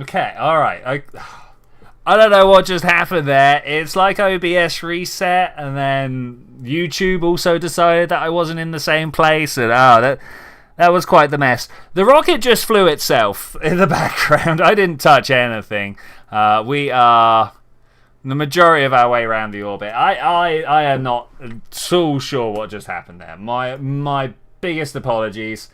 Okay, alright. I don't know what just happened there. It's like OBS reset, and then YouTube also decided that I wasn't in the same place, and that was quite the mess. The rocket just flew itself in the background. I didn't touch anything. We are the majority of our way around the orbit. I am not so sure what just happened there. My biggest apologies.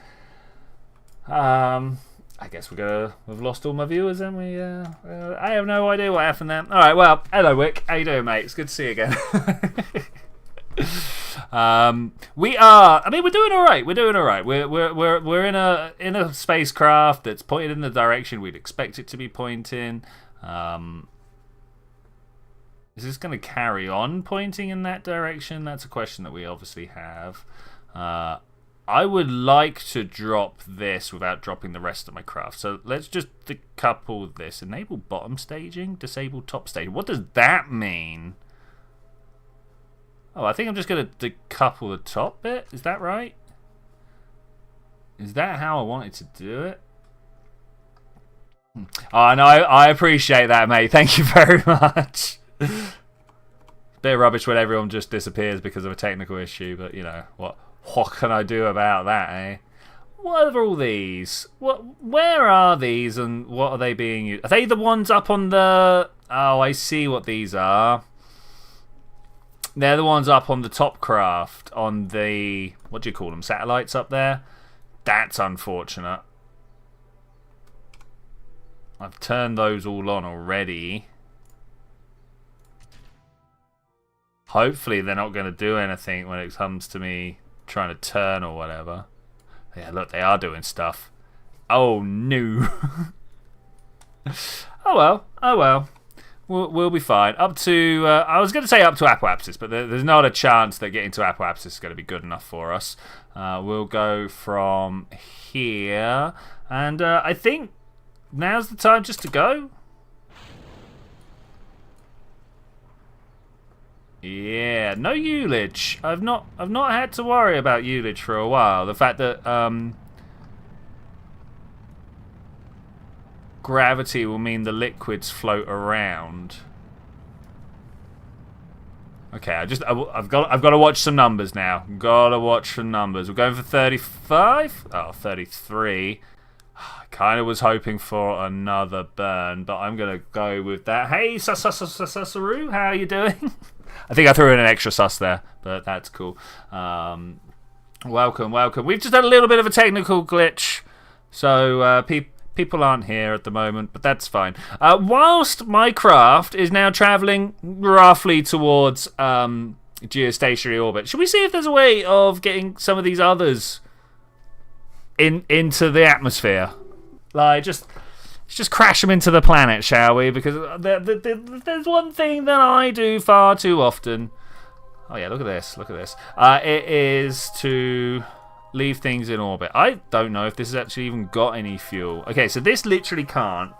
I guess we've lost all my viewers, and I have no idea what happened there. All right, well, hello Wick, how you doing, mate? It's good to see you again. We are. I mean, we're doing all right. We're doing all right. We're in a spacecraft that's pointed in the direction we'd expect it to be pointing. Is this going to carry on pointing in that direction? That's a question that we obviously have. I would like to drop this without dropping the rest of my craft. So let's just decouple this. Enable bottom staging, disable top staging. What does that mean? Oh, I think I'm just going to decouple the top bit. Is that right? Is that how I wanted to do it? Oh, no, I appreciate that, mate. Thank you very much. Bit of rubbish when everyone just disappears because of a technical issue, but, you know, what can I do about that, eh? What are all these? Where are these, and what are they being used? Are they the ones up on the... Oh, I see what these are. They're the ones up on the top craft, on the... What do you call them? Satellites up there? That's unfortunate. I've turned those all on already. Hopefully they're not going to do anything when it comes to me trying to turn or whatever. Yeah, look, they are doing stuff. Oh, no. Oh, well. Oh, well. We'll be fine. Up to... I was going to say up to apoapsis, but there's not a chance that getting to apoapsis is going to be good enough for us. We'll go from here. And I think now's the time just to go. Yeah, no ullage. I've not had to worry about ullage for a while. The fact that gravity will mean the liquids float around. Okay, I've got to watch some numbers now. Gotta watch some numbers. We're going for 35. Oh, 33. I kind of was hoping for another burn, but I'm gonna go with that. Hey, Sasaru, how are you doing? I think I threw in an extra sus there, but that's cool. Welcome. We've just had a little bit of a technical glitch, so people aren't here at the moment, but that's fine. Whilst my craft is now travelling roughly towards geostationary orbit, should we see if there's a way of getting some of these others into the atmosphere? Like, just crash them into the planet, shall we? Because there's one thing that I do far too often. Oh yeah, look at this. It is to leave things in orbit. I don't know if this has actually even got any fuel. Okay, so this literally can't.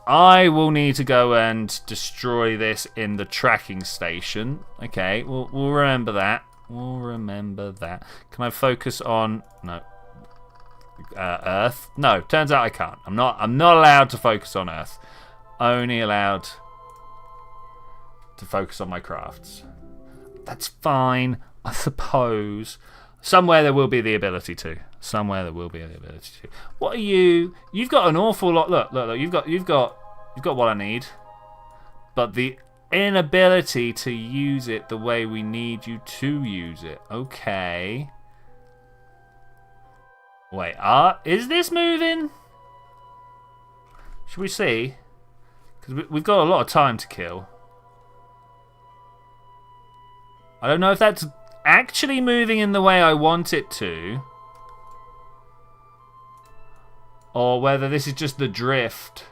I will need to go and destroy this in the tracking station. Okay, we'll remember that. Can I focus on... No. Earth? No, turns out I can't. I'm not allowed to focus on Earth. Only allowed to focus on my crafts. That's fine, I suppose. Somewhere there will be the ability to. What are you? You've got an awful lot. Look. You've got what I need. But the inability to use it the way we need you to use it. Okay. Wait, is this moving? Should we see? Because we've got a lot of time to kill. I don't know if that's actually moving in the way I want it to, or whether this is just the drift.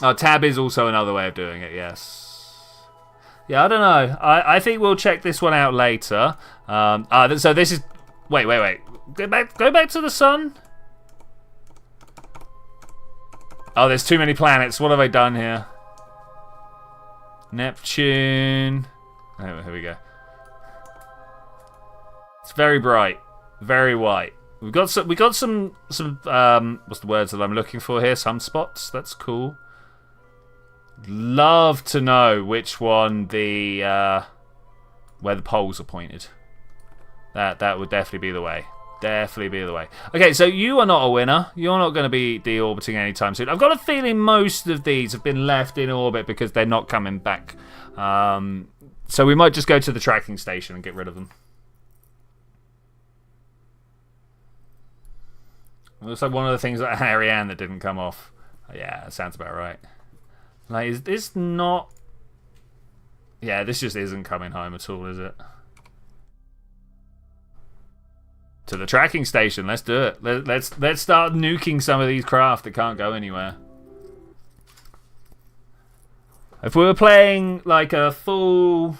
Oh, tab is also another way of doing it, yes. Yeah, I don't know. I think we'll check this one out later. So this is... Wait. Go back to the sun. Oh, there's too many planets. What have I done here? Neptune. Oh, here we go. It's very bright. Very white. We got some what's the words that I'm looking for here? Some spots. That's cool. Love to know which one where the poles are pointed. That would definitely be the way. Definitely be the way. Okay, so you are not a winner. You're not going to be deorbiting anytime soon. I've got a feeling most of these have been left in orbit because they're not coming back. So we might just go to the tracking station and get rid of them. It looks like one of the things that Ariane that didn't come off. Yeah, that sounds about right. Like, is this not... Yeah, this just isn't coming home at all, is it? To the tracking station, let's do it. Let's start nuking some of these craft that can't go anywhere. If we were playing like a full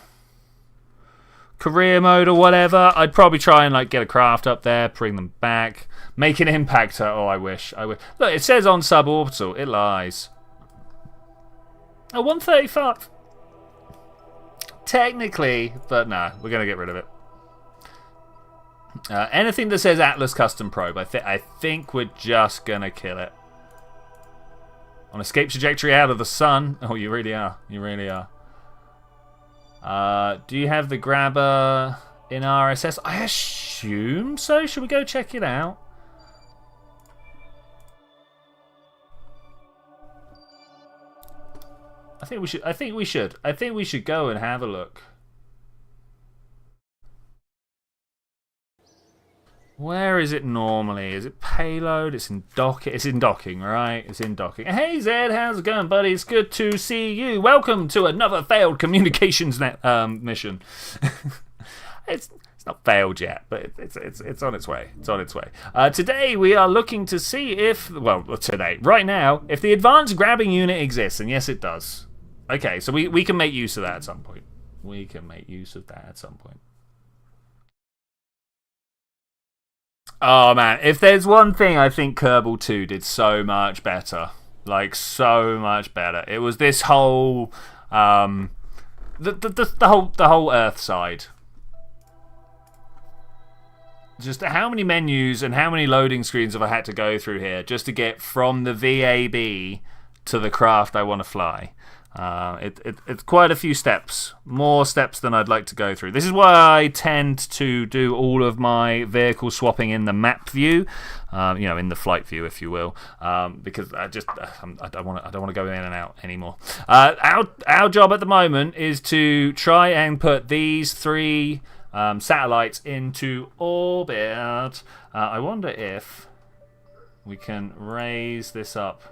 career mode or whatever, I'd probably try and like get a craft up there, bring them back, make an impactor. Oh, I wish. Look, it says on suborbital. It lies. Oh, 135. Technically, but no, we're gonna get rid of it. Anything that says Atlas Custom Probe, I think we're just gonna kill it. On escape trajectory out of the sun. Oh, you really are. You really are. Do you have the grabber in RSS? I assume so. Should we go check it out? I think we should. I think we should go and have a look. Where is it normally? Is it payload? It's in docking. It's in docking, right? It's in docking. Hey Zed, how's it going, buddy? It's good to see you. Welcome to another failed communications mission. It's not failed yet, but it's on its way. It's on its way. Today we are looking to see if, well, right now, if the advanced grabbing unit exists, and yes, it does. Okay, so we can make use of that at some point. We can make use of that at some point. Oh man, if there's one thing I think Kerbal 2 did so much better, like so much better, it was this whole the whole Earth side. Just how many menus and how many loading screens have I had to go through here just to get from the VAB to the craft I want to fly? It's quite a few steps, more steps than I'd like to go through. This is why I tend to do all of my vehicle swapping in the map view, in the flight view, if you will, because I don't want to go in and out anymore. Our job at the moment is to try and put these 3 satellites into orbit. I wonder if we can raise this up.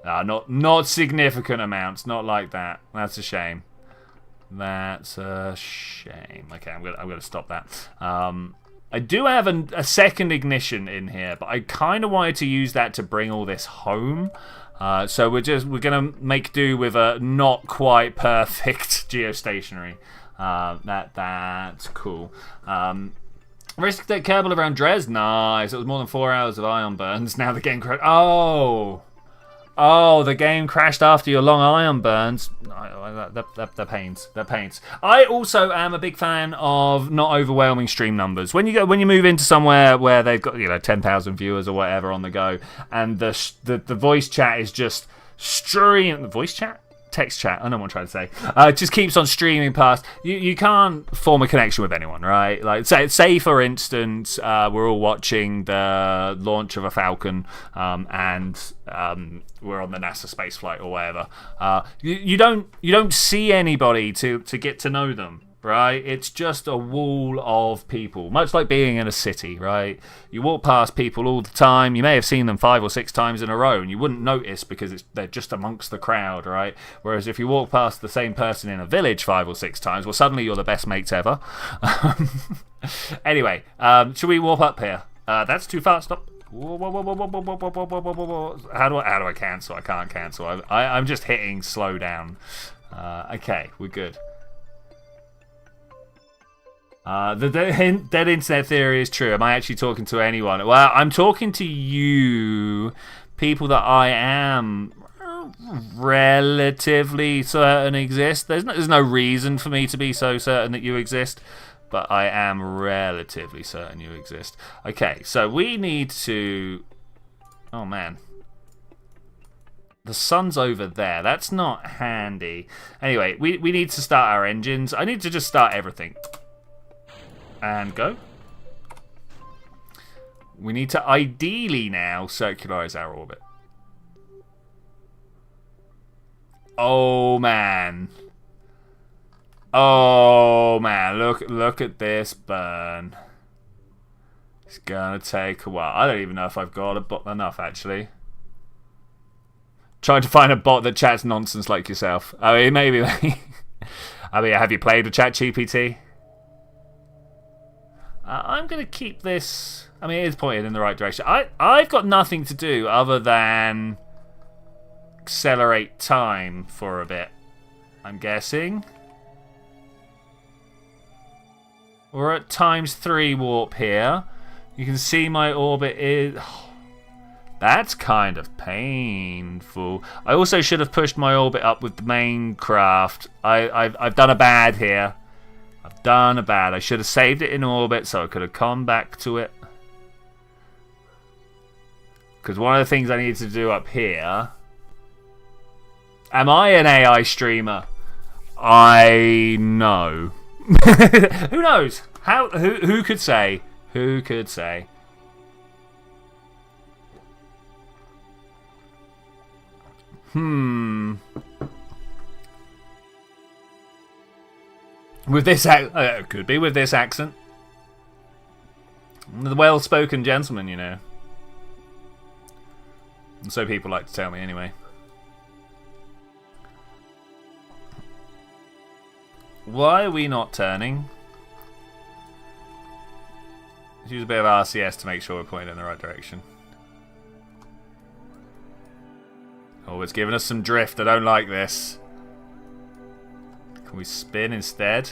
Not significant amounts, not like that. That's a shame. That's a shame. Okay, I'm gonna stop that. I do have a second ignition in here, but I kind of wanted to use that to bring all this home. So we're gonna make do with a not quite perfect geostationary. That's cool. Risk that Kerbal around Dres. Nice. It was more than 4 hours of ion burns. Now the game crashed. Oh, the game crashed after your long ion burns. That pains. I also am a big fan of not overwhelming stream numbers. When you move into somewhere where they've got 10,000 viewers or whatever on the go, and the voice chat is just stream. Voice chat? Text chat, I know what I'm trying to say. It just keeps on streaming past. You can't form a connection with anyone, right? Like, say for instance, we're all watching the launch of a Falcon, and we're on the NASA space flight or whatever. You don't see anybody to get to know them, right? It's just a wall of people, much like being in a city, right? You walk past people all the time. You may have seen them 5 or 6 times in a row, and you wouldn't notice because they're just amongst the crowd, right? Whereas if you walk past the same person in a village 5 or 6 times, well, suddenly you're the best mates ever. Anyway, should we warp up here? That's too far. Stop. Whoa. How do I cancel? I can't cancel. I'm just hitting slow down. Okay, we're good. The dead internet theory is true. Am I actually talking to anyone? Well, I'm talking to you, people that I am relatively certain exist. There's no reason for me to be so certain that you exist, but I am relatively certain you exist. Okay, so we need to... Oh, man. The sun's over there. That's not handy. Anyway, we need to start our engines. I need to just start everything. And go. We need to ideally now circularize our orbit. Oh, man. Oh, man. Look at this burn. It's gonna take a while. I don't even know if I've got a bot enough, actually. Trying to find a bot that chats nonsense like yourself. I mean, maybe. I mean, have you played with ChatGPT? I'm gonna keep this. I mean, it is pointed in the right direction. I've got nothing to do other than accelerate time for a bit, I'm guessing. We're at ×3 warp here. You can see my orbit is... That's kind of painful. I also should have pushed my orbit up with the main craft. I've done a bad here. I've done a bad. I should have saved it in orbit so I could have come back to it. Because one of the things I need to do up here... Am I an AI streamer? I know. Who knows? Who could say? Who could say? With this could be with this accent. The well-spoken gentleman, you know. And so people like to tell me anyway. Why are we not turning? Let's use a bit of RCS to make sure we're pointing in the right direction. Oh, it's giving us some drift. I don't like this. Can we spin instead?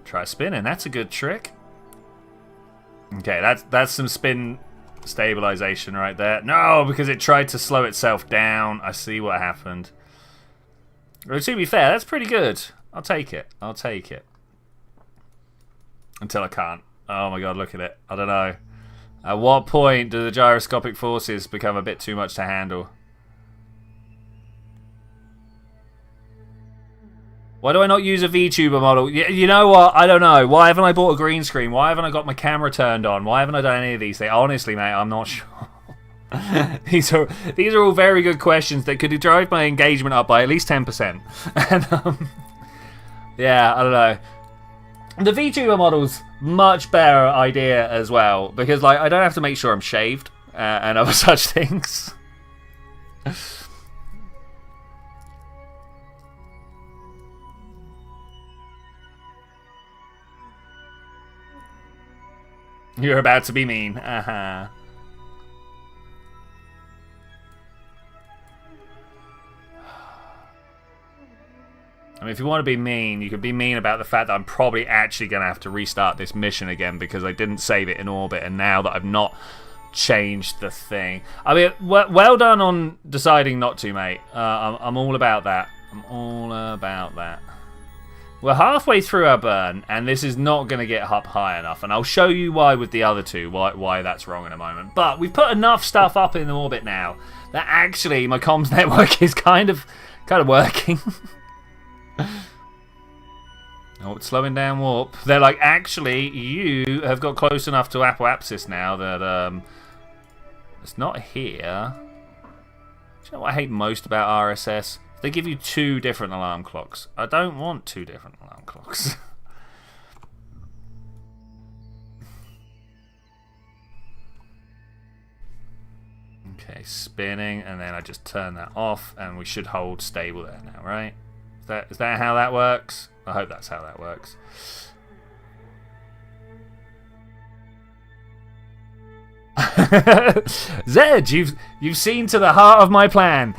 Try spinning. That's a good trick. Okay, that's some spin stabilization right there. No, because it tried to slow itself down. I see what happened. Well, to be fair, that's pretty good. I'll take it. I'll take it. Until I can't. Oh my god, look at it. I don't know. At what point do the gyroscopic forces become a bit too much to handle? Why do I not use a VTuber model? You know what? I don't know. Why haven't I bought a green screen? Why haven't I got my camera turned on? Why haven't I done any of these things? Honestly, mate, I'm not sure. These are all very good questions that could drive my engagement up by at least 10%. And, yeah, I don't know. The VTuber model's much better idea as well because, like, I don't have to make sure I'm shaved and other such things. You're about to be mean. I mean, if you want to be mean, you could be mean about the fact that I'm probably actually going to have to restart this mission again because I didn't save it in orbit, and now that I've not changed the thing. I mean, well done on deciding not to, mate. I'm all about that. I'm all about that. We're halfway through our burn, and this is not going to get up high enough, and I'll show you why with the other two, why that's wrong in a moment. But we've put enough stuff up in orbit now that actually my comms network is kind of working. Oh, it's slowing down warp. They're like, actually, you have got close enough to apoapsis now that it's not here. Do you know what I hate most about RSS? They give you 2 different alarm clocks. I don't want 2 different alarm clocks. Okay, spinning, and then I just turn that off, and we should hold stable there now, right? Is that how that works? I hope that's how that works. Zed, you've seen to the heart of my plan.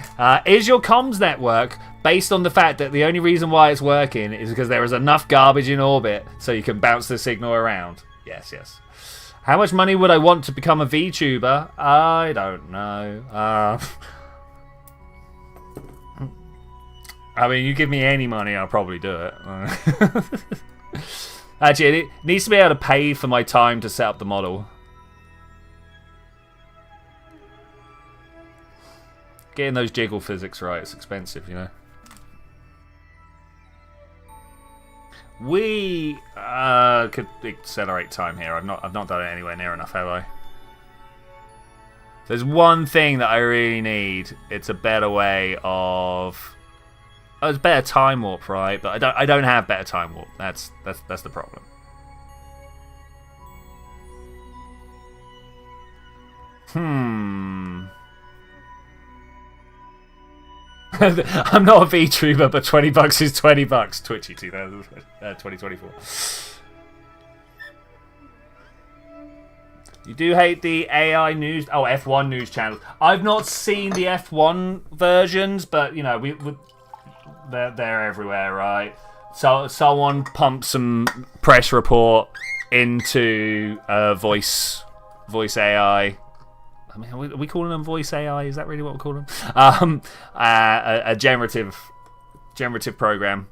Is your comms network based on the fact that the only reason why it's working is because there is enough garbage in orbit so you can bounce the signal around? Yes, yes. How much money would I want to become a VTuber? I don't know. I mean, you give me any money, I'll probably do it. Actually, it needs to be able to pay for my time to set up the model. Getting those jiggle physics right, it's expensive, you know. We could accelerate time here. I've not done it anywhere near enough, have I? There's one thing that I really need. It's a better way of. Oh, it's better time warp, right? But I don't have better time warp. That's the problem. I'm not a VTuber, but $20 is $20. Twitchy 2024. You do hate the AI news? Oh, F1 news channels. I've not seen the F1 versions, but you know they're everywhere, right? So someone pumps some press report into voice AI. I mean, are we calling them voice AI? Is that really what we call them? A generative program.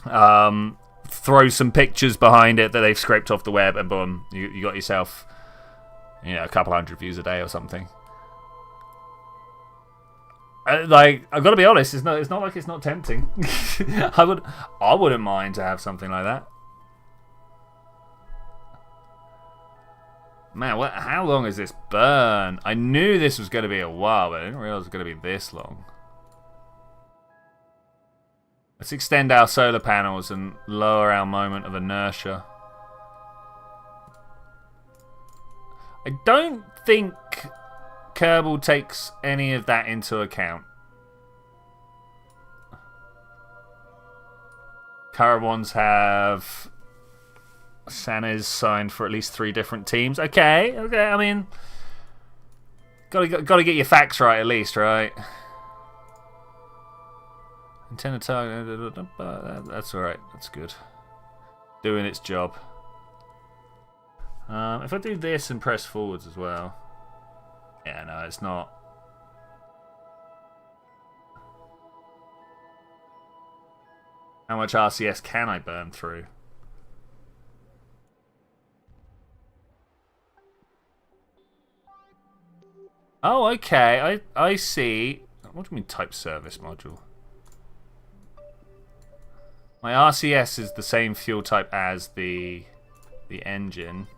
Throw some pictures behind it that they've scraped off the web, and boom, you got yourself, you know, a couple hundred views a day or something. Like, I've got to be honest, it's not like it's not tempting. I wouldn't mind to have something like that. Man, how long is this burn? I knew this was going to be a while, but I didn't realize it was going to be this long. Let's extend our solar panels and lower our moment of inertia. I don't think Kerbal takes any of that into account. Current ones have Sanez signed for at least 3 different teams. Okay. I mean, gotta get your facts right at least, right? Antenna target. That's all right. That's good. Doing its job. If I do this and press forwards as well. Yeah, no, it's not. How much RCS can I burn through? Oh, okay. I see. What do you mean type service module? My RCS is the same fuel type as the engine,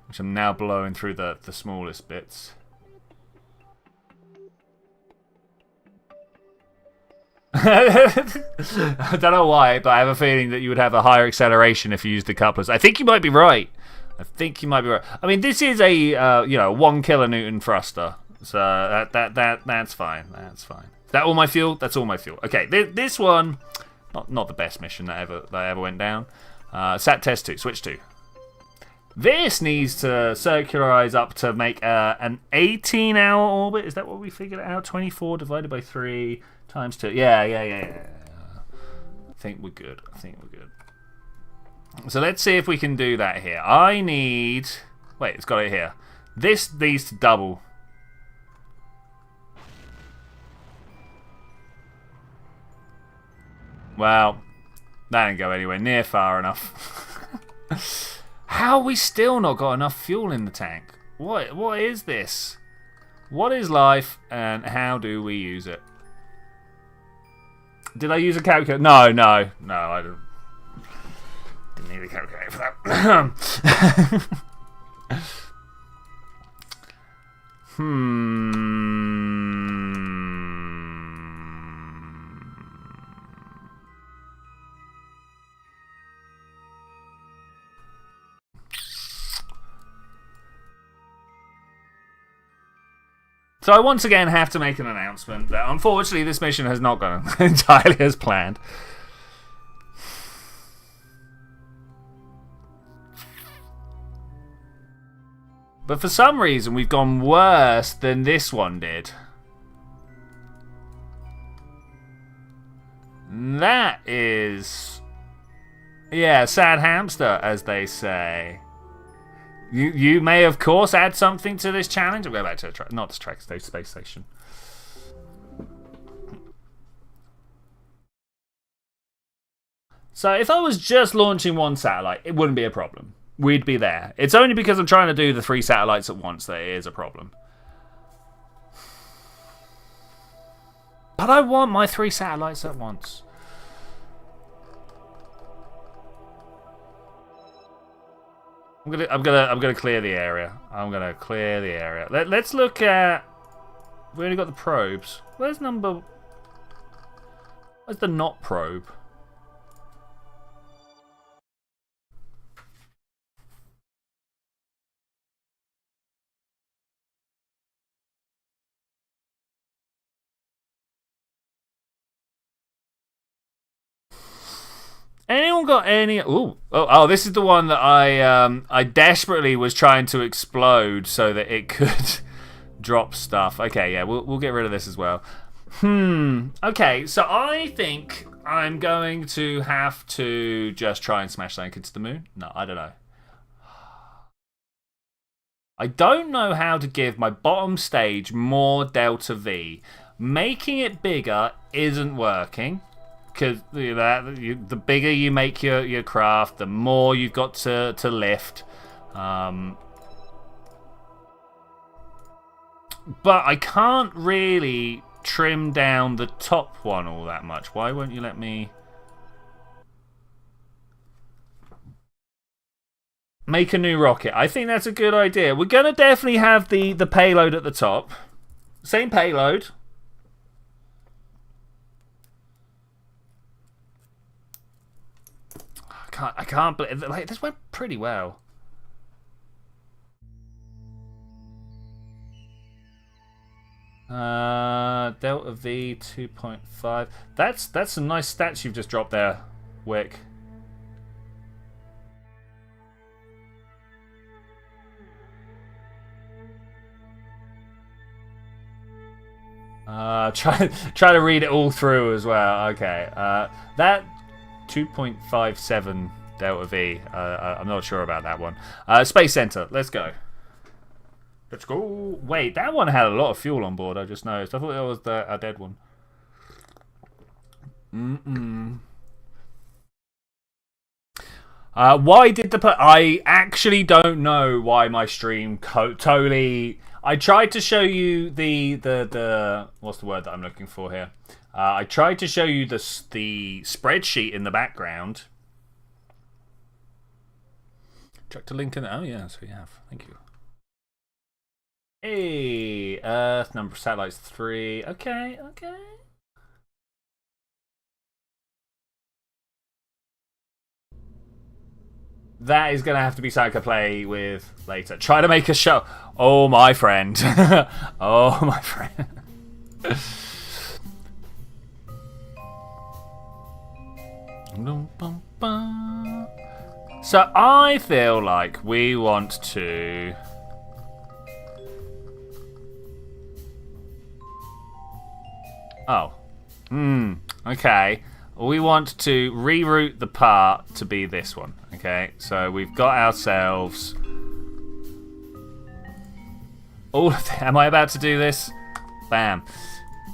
which I'm now blowing through the smallest bits. I don't know why, but I have a feeling that you would have a higher acceleration if you used the couplers. I think you might be right. I mean, this is a 1 kilonewton thruster, so that's fine. That's fine. Is that all my fuel? That's all my fuel. Okay, this one, not the best mission that ever went down. Sat test 2, switch 2. This needs to circularize up to make an 18-hour orbit. Is that what we figured out? 24 divided by 3 times 2. Yeah. I think we're good. So let's see if we can do that here. I need... Wait, it's got it here. This needs to double. Well, that didn't go anywhere near far enough. How have we still not got enough fuel in the tank? What is this? What is life, and how do we use it? Did I use a calculator? No, I didn't. Didn't need a calculator for that. So I once again have to make an announcement that unfortunately this mission has not gone entirely as planned. But for some reason we've gone worse than this one did. That is... yeah, sad hamster, as they say. You may, of course, add something to this challenge. I'll go back to the track, not this track, space station. So if I was just launching one satellite, it wouldn't be a problem. We'd be there. It's only because I'm trying to do the 3 satellites at once that it is a problem. But I want my 3 satellites at once. I'm gonna clear the area. I'm gonna clear the area. Let's look at. We only got the probes. Where's the not probe? Anyone got any? Ooh, oh, this is the one that I desperately was trying to explode so that it could drop stuff. Okay, yeah, we'll get rid of this as well. Okay, so I think I'm going to have to just try and smash something into the moon. No, I don't know. I don't know how to give my bottom stage more delta V. Making it bigger isn't working. Because the bigger you make your craft, the more you've got to lift. But I can't really trim down the top one all that much. Why won't you let me make a new rocket? I think that's a good idea. We're going to definitely have the payload at the top. Same payload. I can't believe, like, this went pretty well. Delta V 2.5. That's some nice stats you've just dropped there, Wick. Try to read it all through as well. Okay. That 2.57 Delta V. I'm not sure about that one. Space Center. Let's go. Let's go. Wait, that one had a lot of fuel on board. I just noticed. I thought that was a dead one. Why did I actually don't know why my stream totally. I tried to show you the what's the word that I'm looking for here? I tried to show you the spreadsheet in the background. Check the link in. Oh yes, we have. Thank you. Hey, Earth number of satellites 3. Okay. That is going to have to be something I play with later. Try to make a show. Oh, my friend. Oh, my friend. So I feel like we want to... Oh. Okay. We want to reroute the part to be this one. Okay, so we've got ourselves all of them. Am I about to do this? Bam.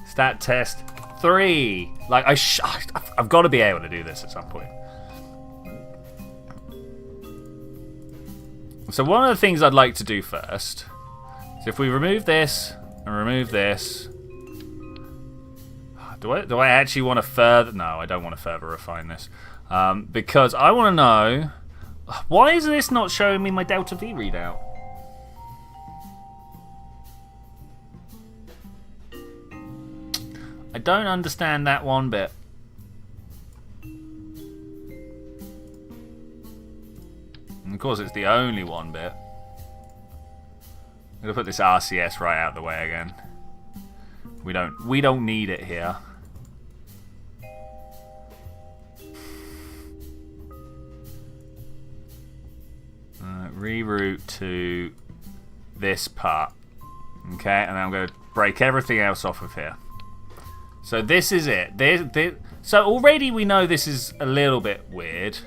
Stat test 3. Like I've got to be able to do this at some point. So one of the things I'd like to do first is if we remove this and remove this. Do I actually want to further? No, I don't want to further refine this. Because I want to know, why is this not showing me my Delta V readout? I don't understand that one bit. And of course, it's the only one bit. I'm gonna put this RCS right out the way again. We don't need it here. Reroute to this part. Okay, and then I'm going to break everything else off of here. So this is it. So already we know this is a little bit weird.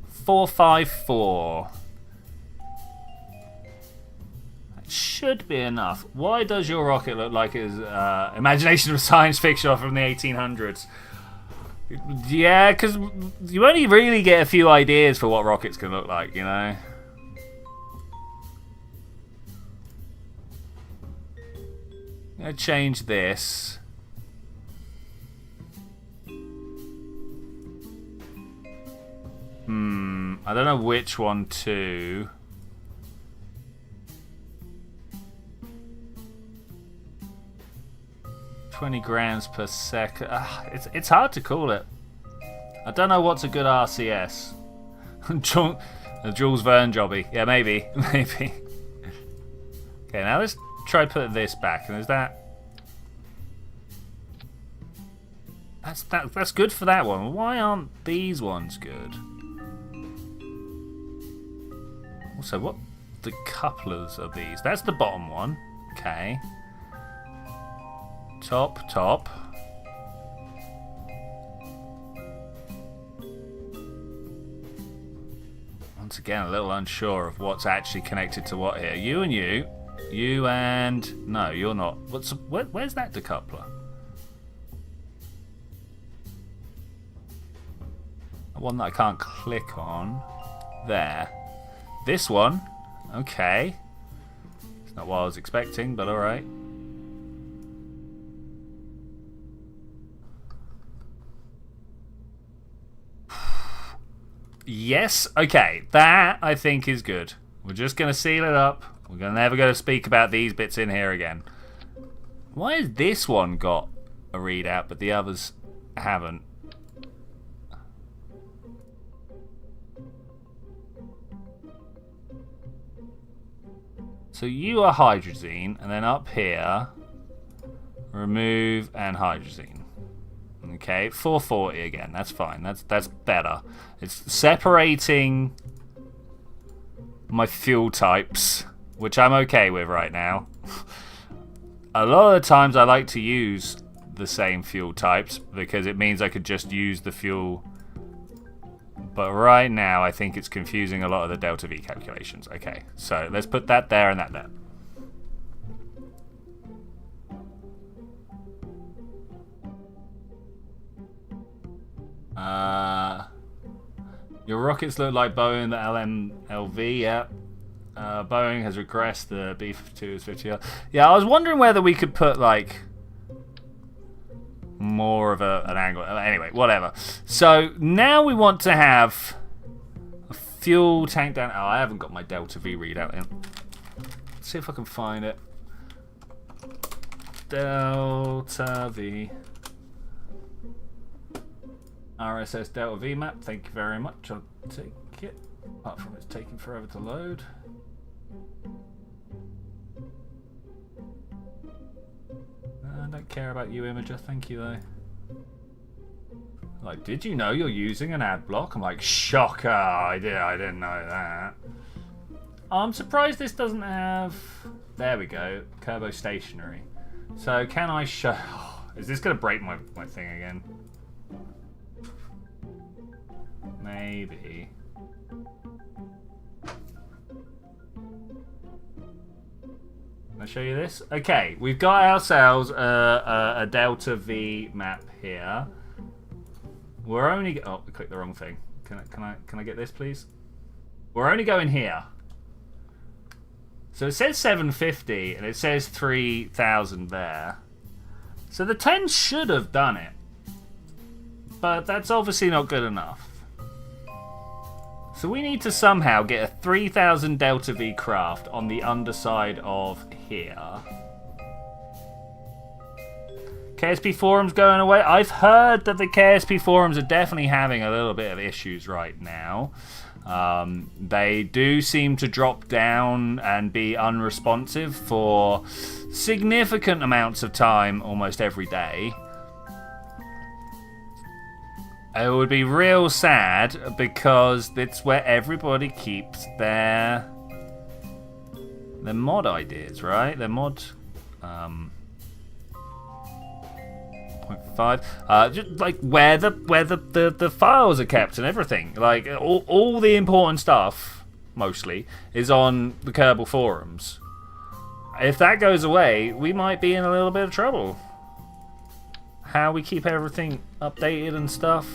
454. That should be enough. Why does your rocket look like it's imagination of science fiction from the 1800s? Yeah, because you only really get a few ideas for what rockets can look like, you know? I'm going to change this. I don't know which one to. $20 grams per second. It's hard to call it. I don't know what's a good RCS. Jules Verne jobby. Yeah, maybe. Maybe. Okay, now let's try put this back. And is that... That's good for that one. Why aren't these ones good? Also, what the couplers are these? That's the bottom one. Okay. Top. Once again, a little unsure of what's actually connected to what here. You and you. You and... No, you're not. Where's that decoupler? One that I can't click on. There. This one. Okay. It's not what I was expecting, but alright. Yes, okay. That, I think, is good. We're just going to seal it up. We're never going to speak about these bits in here again. Why has this one got a readout, but the others haven't? So you are hydrazine, and then up here, remove and hydrazine. Okay, 440 again. That's fine. That's better. It's separating my fuel types, which I'm okay with right now. A lot of the times I like to use the same fuel types because it means I could just use the fuel. But right now I think it's confusing a lot of the delta V calculations. Okay, so let's put that there and that there. Your rockets look like Boeing, the LMLV, yeah. Boeing has regressed, the B-52 is 50. Yeah, I was wondering whether we could put, like, more of an angle. Anyway, whatever. So, now we want to have a fuel tank down. Oh, I haven't got my Delta V readout in. Let's see if I can find it. Delta V. RSS Delta V map, thank you very much. I'll take it. Apart from it's taking forever to load. I don't care about you, Imager, thank you though. Like, did you know you're using an ad block? I'm like, shocker, I didn't know that. I'm surprised this doesn't have... There we go, Kerbo stationary. So can I show... Is this going to break my thing again? Maybe. Can I show you this? Okay, we've got ourselves a Delta V map here. We're only... Oh, I clicked the wrong thing. Can I get this, please? We're only going here. So it says 750 and it says 3,000 there. So the 10 should have done it. But that's obviously not good enough. So we need to somehow get a 3,000 Delta V craft on the underside of here. KSP forums going away. I've heard that the KSP forums are definitely having a little bit of issues right now. They do seem to drop down and be unresponsive for significant amounts of time almost every day. It would be real sad because it's where everybody keeps their mod ideas, right? Their mod 0.5, just like where the files are kept and everything. Like all the important stuff, mostly, is on the Kerbal forums. If that goes away, we might be in a little bit of trouble. how we keep everything updated and stuff.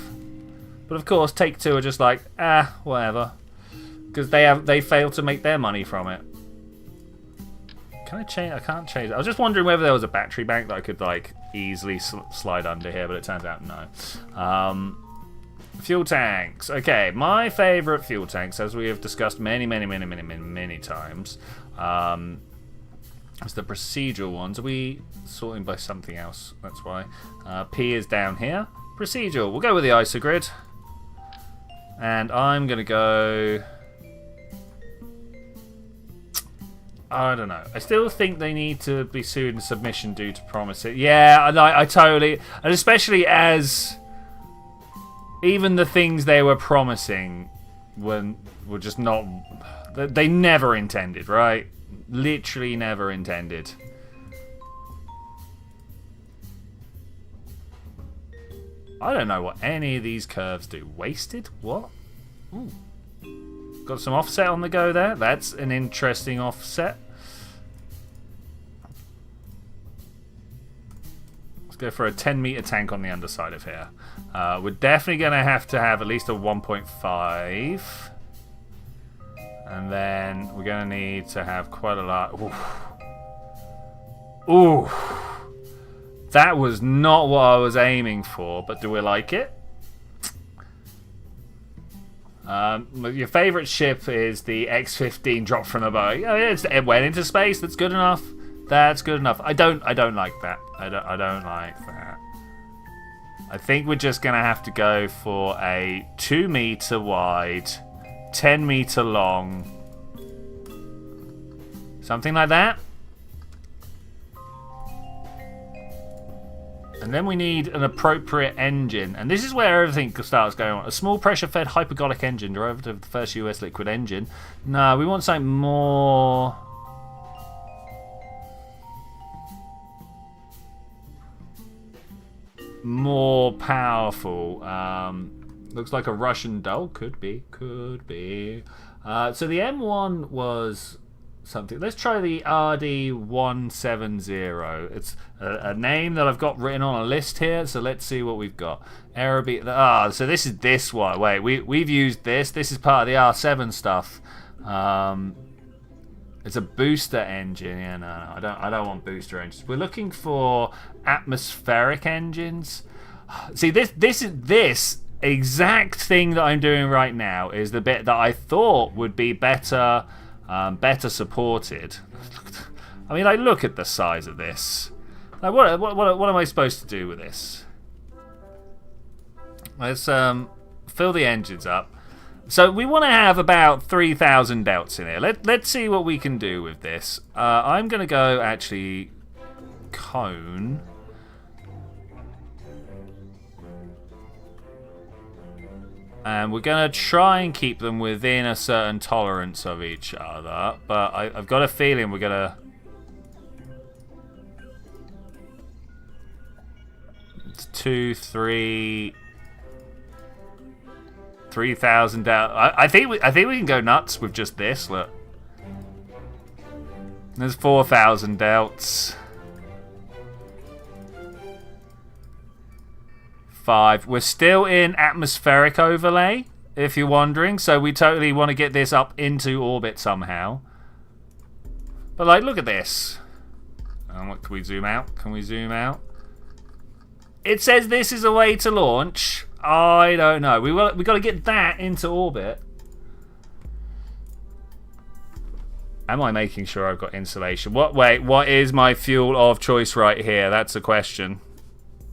But of course, Take-Two are just like, whatever, because they failed to make their money from it. Can I change? I can't change it. I was just wondering whether there was a battery bank that I could like easily slide under here, but it turns out no. Fuel tanks. Okay, my favorite fuel tanks, as we have discussed many times, is the procedural ones. Are we sorting by something else? That's why. P is down here. Procedural. We'll go with the isogrid. And I'm going to go... I don't know. I still think they need to be sued in submission due to promise it. Yeah, I totally... And especially as... Even the things they were promising were just not... They never intended, right? Literally never intended. I don't know what any of these curves do. Wasted? What? Ooh. Got some offset on the go there. That's an interesting offset. Let's go for a 10-meter tank on the underside of here. We're definitely going to have at least a 1.5. And then we're going to need to have quite a lot. Ooh. Ooh. That was not what I was aiming for, but do we like it? Your favourite ship is the X-15 dropped from the bow. It went into space. That's good enough. That's good enough. I don't like that. I don't like that. I think we're just gonna have to go for a 2-meter wide, 10-meter long, something like that. And then we need an appropriate engine. And this is where everything starts going on. A small pressure-fed hypergolic engine, derivative of the first US liquid engine. No, we want something more... more powerful. Looks like a Russian doll. Could be. So the M1 was... something. Let's try the RD170. It's a name that I've got written on a list here, so let's see what we've got. So this is this one. Wait, we've used this. This is part of the R7 stuff. It's a booster engine. Yeah, no, I don't want booster engines. We're looking for atmospheric engines. See, this exact thing that I'm doing right now is the bit that I thought would be better supported. I mean, like, look at the size of this. Like, what am I supposed to do with this? Let's fill the engines up. So we want to have about 3,000 delts in here. Let's see what we can do with this. I'm going to go actually cone. And we're going to try and keep them within a certain tolerance of each other. But I've got a feeling we're going to... It's 2, 3... 3,000 down. I think we can go nuts with just this. Look, there's 4,000 delts. 5. We're still in atmospheric overlay, if you're wondering. So we totally want to get this up into orbit somehow. But like, look at this. Can we zoom out? Can we zoom out? It says this is a way to launch. I don't know. We got to get that into orbit. Am I making sure I've got insulation? Wait, what is my fuel of choice right here? That's a question.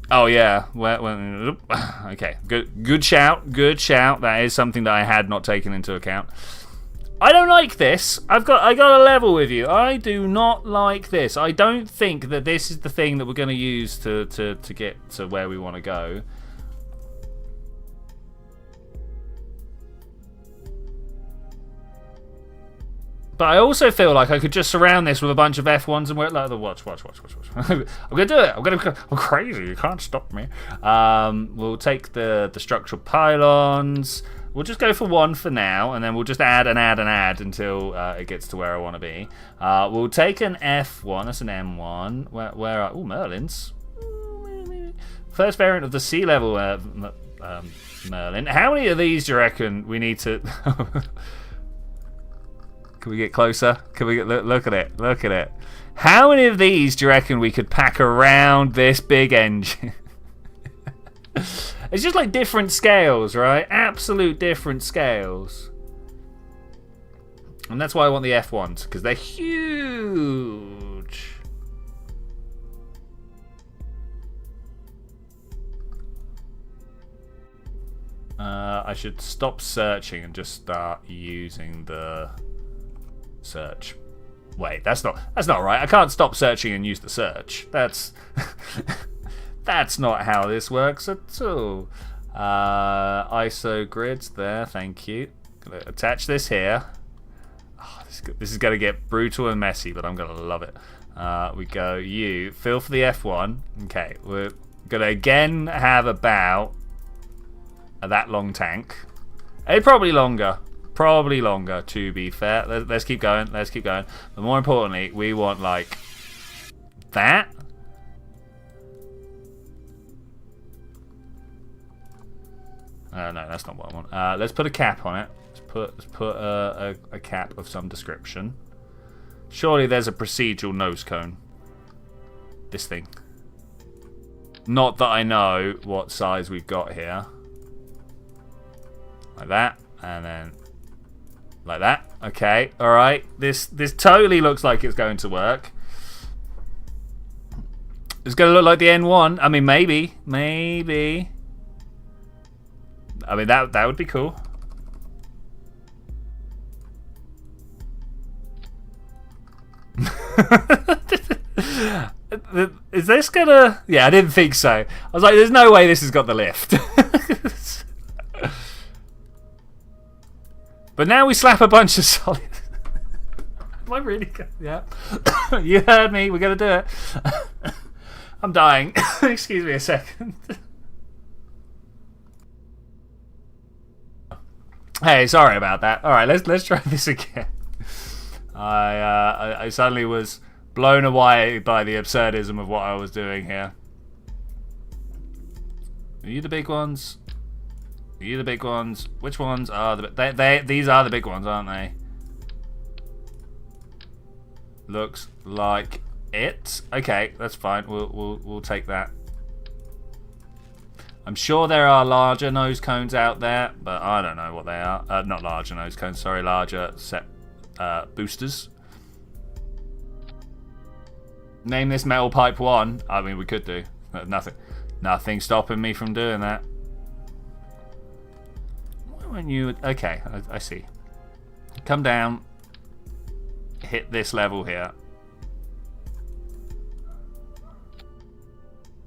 Oh yeah. Okay. Good shout. Good shout. That is something that I had not taken into account. I don't like this. I got a level with you. I do not like this. I don't think that this is the thing that we're going to use to get to where we want to go. But I also feel like I could just surround this with a bunch of F1s and we're like, watch. I'm gonna do it. I'm crazy. You can't stop me. We'll take the structural pylons. We'll just go for 1 for now, and then we'll just add until it gets to where I want to be. We'll take an F1. That's an M1. Where are... Ooh, Merlins. First variant of the sea level Merlin. How many of these do you reckon we need to... Can we get closer? Can we get, look at it? Look at it. How many of these do you reckon we could pack around this big engine? It's just like different scales, right? Absolute different scales. And that's why I want the F1s, because they're huge. I should stop searching and just start using the search. Wait, that's not right. I can't stop searching and use the search. That's that's not how this works at all. ISO grids there, thank you. Gonna attach this here. Oh, this is gonna get brutal and messy, but I'm gonna love it. We go you fill for the F1. Okay, we're gonna again have about that long tank. Probably longer. Probably longer, to be fair. Let's keep going. Let's keep going. But more importantly, we want like that. No, that's not what I want. Let's put a cap on it. Let's put a cap of some description. Surely there's a procedural nose cone. This thing. Not that I know what size we've got here. Like that, and then like that. Okay, all right. This totally looks like it's going to work. It's going to look like the N1. I mean, maybe. I mean, that would be cool. Is this gonna... Yeah, I didn't think so. I was like, there's no way this has got the lift. But now we slap a bunch of solid... Am I really going? Yeah. You heard me. We're going to do it. I'm dying. Excuse me a second. Hey, sorry about that. All right, let's try this again. I suddenly was blown away by the absurdism of what I was doing here. Are you the big ones? Are you the big ones? Which ones are the... These are the big ones, aren't they? Looks like it. Okay, that's fine. We'll take that. I'm sure there are larger nose cones out there, but I don't know what they are. Not larger nose cones, sorry, larger set boosters. Name this metal pipe 1. I mean, we could do. Nothing stopping me from doing that. When you... Okay, I see. Come down. Hit this level here.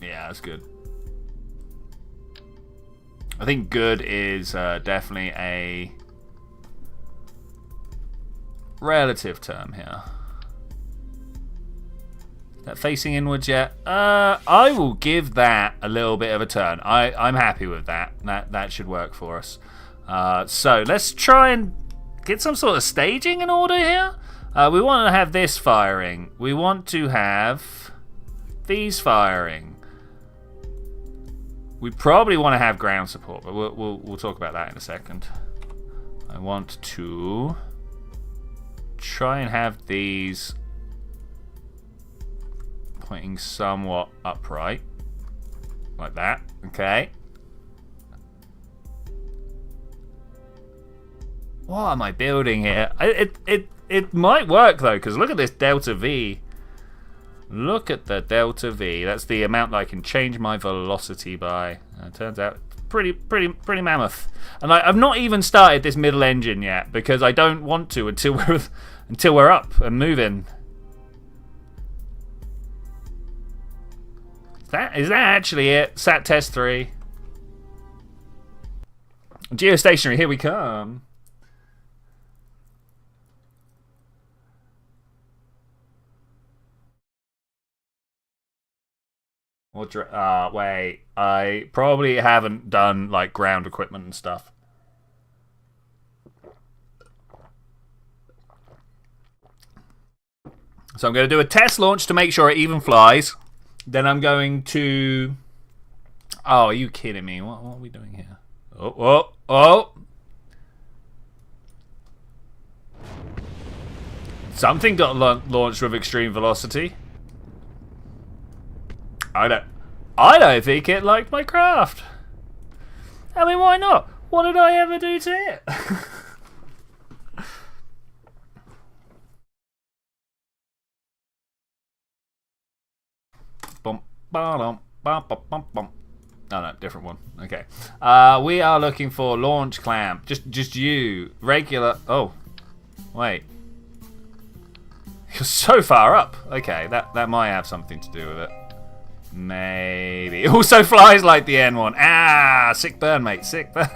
Yeah, that's good. I think good is definitely a relative term here. That facing inwards yet? I will give that a little bit of a turn. I'm happy with that. That should work for us. So let's try and get some sort of staging in order here. We want to have this firing. We want to have these firing. We probably want to have ground support, but we'll talk about that in a second. I want to try and have these pointing somewhat upright, like that. Okay. What am I building here? It might work though, because look at this delta V. Look at the delta V. That's the amount that I can change my velocity by. Turns out pretty mammoth. And I've not even started this middle engine yet because I don't want to until we're up and moving. Is that actually it? Sat test 3. Geostationary, here we come. Wait, I probably haven't done like ground equipment and stuff. So I'm going to do a test launch to make sure it even flies. Then I'm going to Oh, are you kidding me? What are we doing here? Oh, oh, oh! Something got launched with extreme velocity. I don't think it liked my craft. I mean, why not? What did I ever do to it? Bum, ba-dum, bum, bum, bum, bum. Oh no, different one. Okay. We are looking for launch clamp. Just you. Regular. Oh. Wait. You're so far up. Okay, that might have something to do with it. Maybe. It also flies like the N1. Ah, sick burn, mate. Sick burn.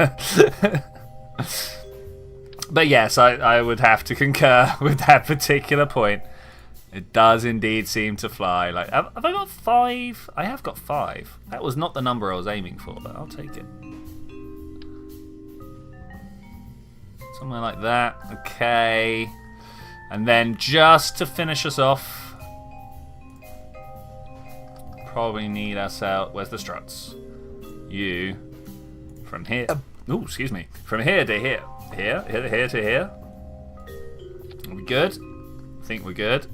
But yes, I would have to concur with that particular point. It does indeed seem to fly. Like, have I got 5? I have got 5. That was not the number I was aiming for, but I'll take it. Somewhere like that. Okay. And then just to finish us off, probably need ourselves. Where's the struts? You from here. Oh, excuse me. From here to here. Here to here. Are we good? I think we're good.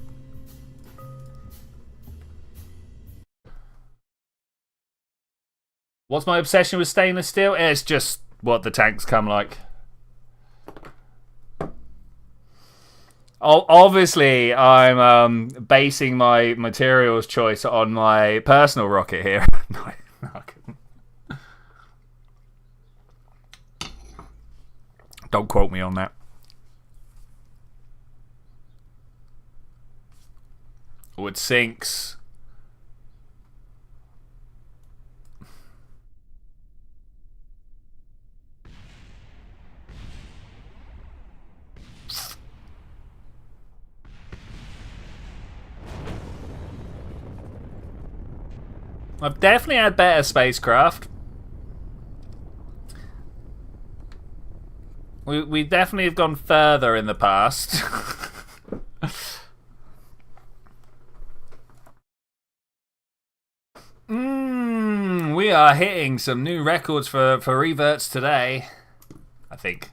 What's my obsession with stainless steel? It's just what the tanks come like. Obviously, I'm basing my materials choice on my personal rocket here. No, I couldn't. Don't quote me on that. Oh, it sinks. I've definitely had better spacecraft. We definitely have gone further in the past. We are hitting some new records for reverts today, I think.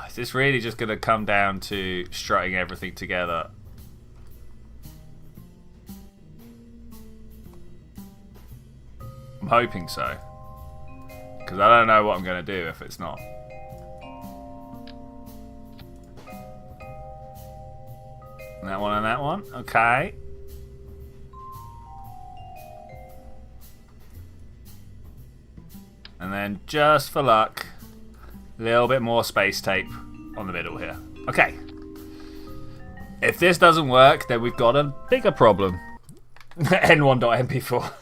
Is this really just going to come down to strutting everything together? I'm hoping so. Because I don't know what I'm going to do if it's not. That one and that one. Okay. And then just for luck, a little bit more space tape on the middle here. Okay. If this doesn't work, then we've got a bigger problem. N1.mp4.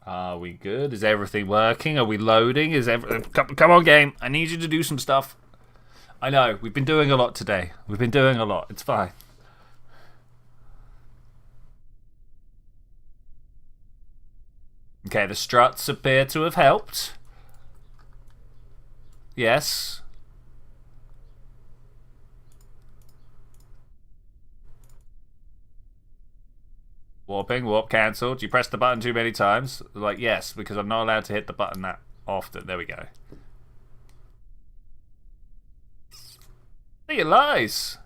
Are we good? Is everything working? Are we loading? Come on, game. I need you to do some stuff. I know. We've been doing a lot today. We've been doing a lot. It's fine. Okay, the struts appear to have helped. Yes. Warping, warp cancelled. You pressed the button too many times. Like, yes, because I'm not allowed to hit the button that often. There we go. Hey, lies.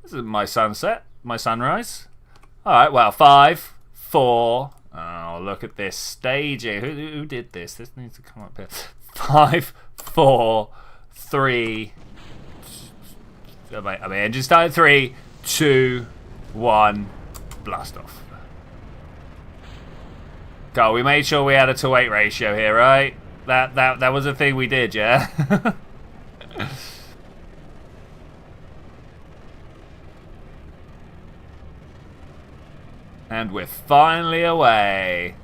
This is my sunset, my sunrise. Alright, well, 5, 4. Oh, look at this staging. Who did this? This needs to come up here. 5, 4, 3. My engine started. 3, 2, 1. Blast off. God, we made sure we had a 2:8 ratio here, right? That was a thing we did, yeah? And we're finally away.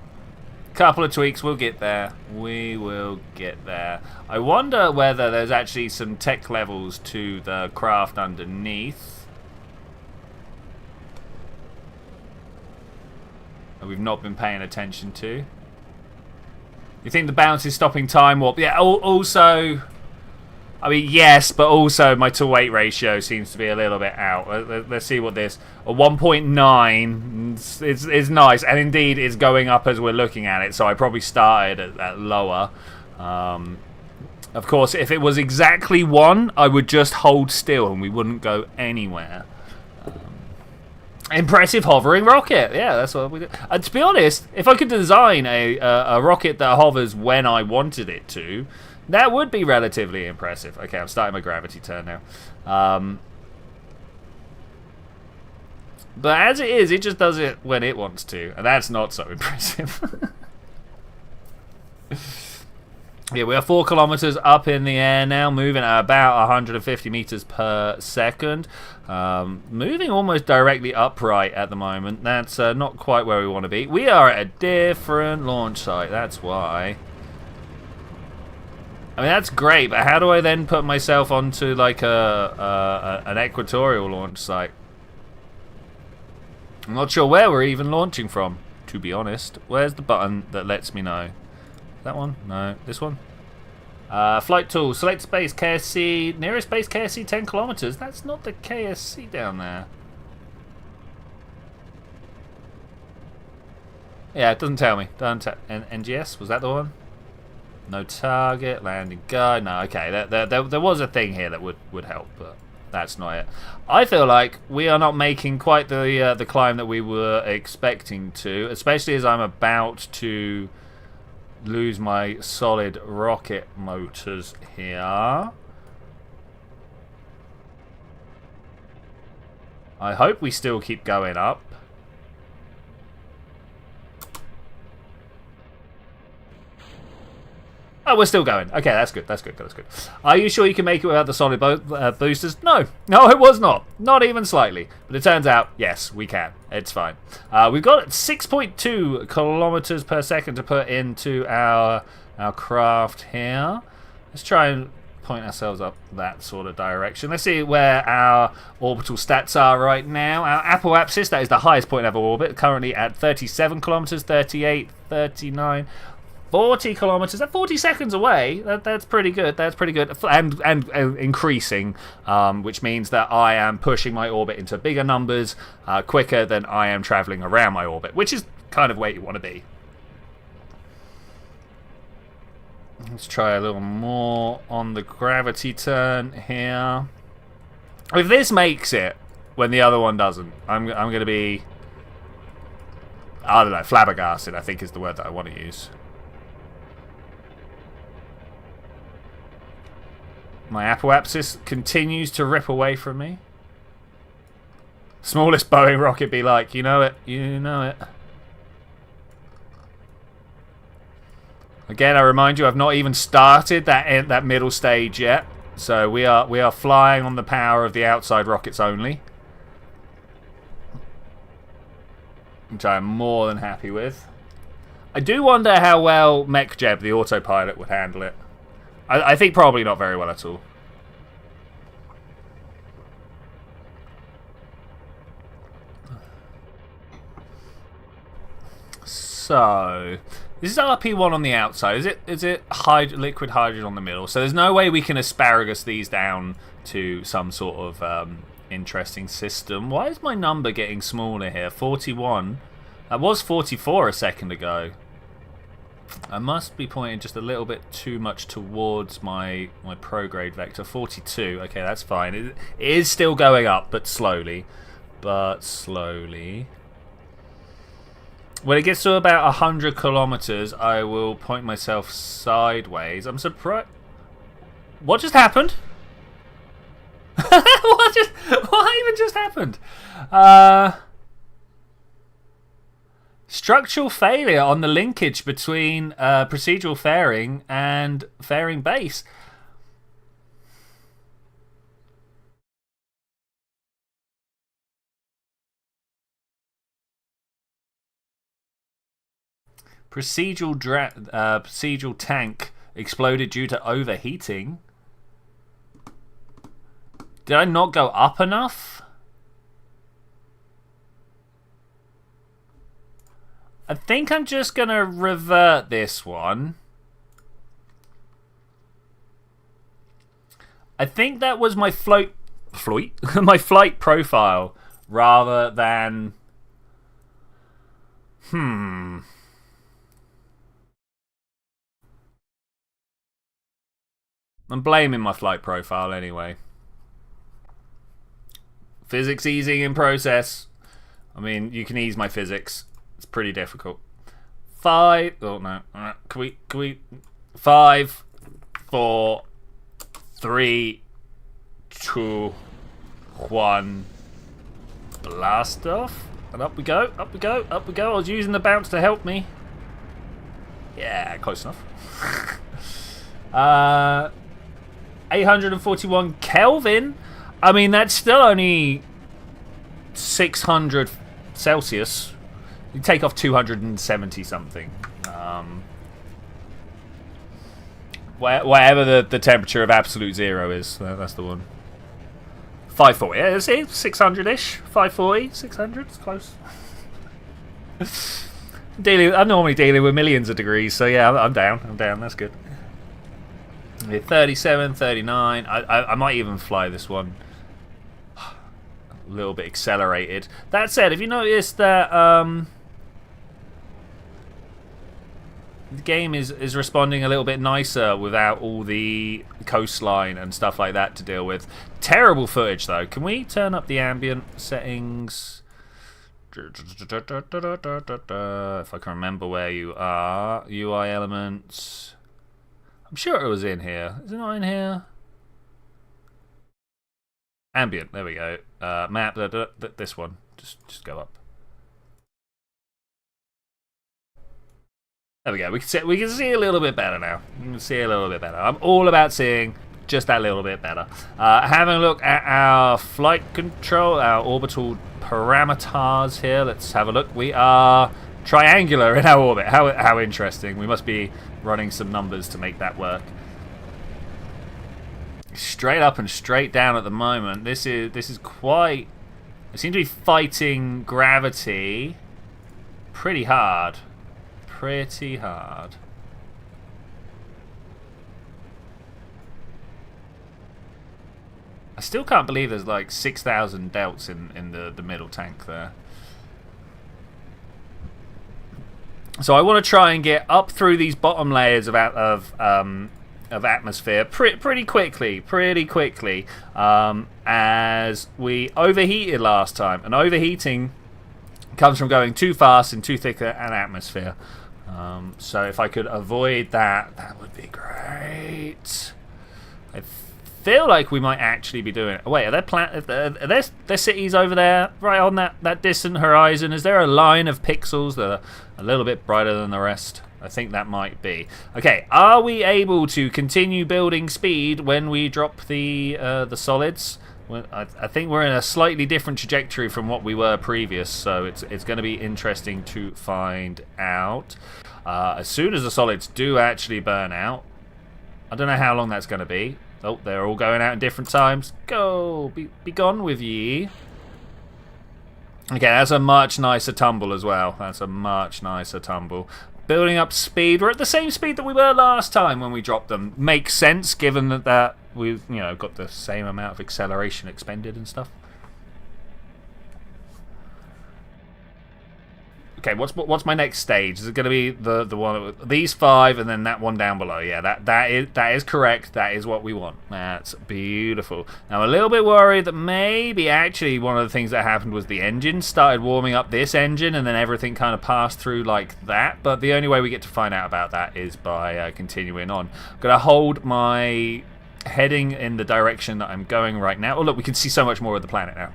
Couple of tweaks, we'll get there. We will get there. I wonder whether there's actually some tech levels to the craft underneath. That we've not been paying attention to. You think the bounce is stopping time warp? Yeah, also... I mean, yes, but also my to-weight ratio seems to be a little bit out. Let's see what this... A 1.9 is nice, and indeed is going up as we're looking at it, so I probably started at lower. Of course, if it was exactly 1, I would just hold still and we wouldn't go anywhere. Impressive hovering rocket. Yeah, that's what we do. To be honest, if I could design a rocket that hovers when I wanted it to, that would be relatively impressive. Okay, I'm starting my gravity turn now. But as it is, it just does it when it wants to, and that's not so impressive. Yeah, we are 4 kilometers up in the air now, moving at about 150 meters per second. Moving almost directly upright at the moment. That's not quite where we want to be. We are at a different launch site, that's why. I mean, that's great, but how do I then put myself onto like an equatorial launch site? I'm not sure where we're even launching from, to be honest. Where's the button that lets me know? That one? No. This one? Flight tools. Select space. KSC. Nearest base KSC 10 kilometers. That's not the KSC down there. Yeah, it doesn't tell me. NGS? Was that the one? No target. Landing guide. No, okay. There was a thing here that would help, but that's not it. I feel like we are not making quite the climb that we were expecting to, especially as I'm about to lose my solid rocket motors here. I hope we still keep going up. Oh, we're still going. Okay, that's good. That's good. That's good. Are you sure you can make it without the solid boosters? No. No, it was not. Not even slightly. But it turns out, yes, we can. It's fine. We've got 6.2 kilometers per second to put into our craft here. Let's try and point ourselves up that sort of direction. Let's see where our orbital stats are right now. Our apoapsis, that is the highest point of our orbit, currently at 37 kilometers, 38, 39... 40 kilometers, that's 40 seconds away. That's pretty good. That's pretty good. And increasing, which means that I am pushing my orbit into bigger numbers quicker than I am traveling around my orbit, which is kind of where you want to be. Let's try a little more on the gravity turn here. If this makes it when the other one doesn't, I'm going to be, I don't know, flabbergasted, I think is the word that I want to use. My apoapsis continues to rip away from me. Smallest Boeing rocket be like, you know it, you know it. Again, I remind you, I've not even started that middle stage yet. So we are flying on the power of the outside rockets only, which I am more than happy with. I do wonder how well MechJeb, the autopilot, would handle it. I think probably not very well at all. So, this is RP1 on the outside. Is it liquid hydrogen on the middle? So there's no way we can asparagus these down to some sort of interesting system. Why is my number getting smaller here? 41. That was 44 a second ago. I must be pointing just a little bit too much towards my prograde vector. 42. Okay, that's fine. It is still going up, but slowly. But slowly. When it gets to about 100 kilometers, I will point myself sideways. I'm surprised. What just happened? What even just happened? Structural failure on the linkage between procedural fairing and fairing base. Procedural tank exploded due to overheating. Did I not go up enough? I think I'm just going to revert this one. I think that was my my flight profile rather than. I'm blaming my flight profile anyway. Physics easing in process. I mean, you can ease my physics. It's pretty difficult. 5. Oh no. Can we? 5, 4, 3, 2, 1. Blast off. And up we go. Up we go. Up we go. I was using the bounce to help me. Yeah, close enough. 841 Kelvin. I mean, that's still only 600 Celsius. You take off 270 something. Whatever the temperature of absolute zero is, that's the one. 540. Yeah, see, 600-ish. 540, 600. It's close. I'm normally dealing with millions of degrees, so yeah, I'm down. That's good. 37, 39. I might even fly this one. A little bit accelerated. That said, have you noticed that the game is responding a little bit nicer without all the coastline and stuff like that to deal with? Terrible footage though. Can we turn up the ambient settings? If I can remember where you are. UI elements. I'm sure it was in here. Is it not in here? Ambient. There we go. Map. This one. Just go up. There we go. We can see a little bit better now. We can see a little bit better. I'm all about seeing just that little bit better. Having a look at our flight control, our orbital parameters here. Let's have a look. We are triangular in our orbit. How interesting. We must be running some numbers to make that work. Straight up and straight down at the moment. This is quite. I seem to be fighting gravity pretty hard. Pretty hard. I still can't believe there's like 6,000 delts in the middle tank there. So I want to try and get up through these bottom layers of atmosphere pretty quickly, as we overheated last time, and overheating comes from going too fast and too thick an atmosphere. So if I could avoid that, that would be great. I feel like we might actually be doing it. Oh, wait, are there cities over there, right on that distant horizon? Is there a line of pixels that are a little bit brighter than the rest? I think that might be. Okay, are we able to continue building speed when we drop the solids? Well, I think we're in a slightly different trajectory from what we were previous, so it's going to be interesting to find out. As soon as the solids do actually burn out, I don't know how long that's going to be. Oh, they're all going out in different times. Go, be gone with ye. Okay, that's a much nicer tumble as well. That's a much nicer tumble. Building up speed. We're at the same speed that we were last time when we dropped them. Makes sense given that we've got the same amount of acceleration expended and stuff. Okay, what's my next stage? Is it going to be the one these 5 and then that one down below? Yeah, that is correct. That is what we want. That's beautiful. Now I'm a little bit worried that maybe actually one of the things that happened was the engine started warming up this engine and then everything kind of passed through like that. But the only way we get to find out about that is by continuing on. I'm going to hold my heading in the direction that I'm going right now. Oh look, we can see so much more of the planet now.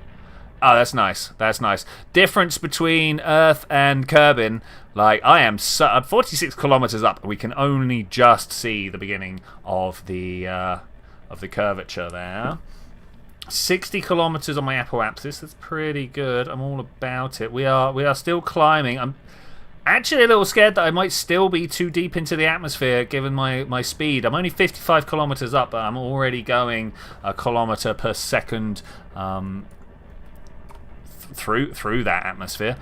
Oh, that's nice. That's nice. Difference between Earth and Kerbin. Like, I'm 46 kilometers up. We can only just see the beginning of the curvature there. 60 kilometers on my apoapsis. That's pretty good. I'm all about it. We are still climbing. I'm actually a little scared that I might still be too deep into the atmosphere given my speed. I'm only 55 kilometers up, but I'm already going a kilometer per second. Through that atmosphere.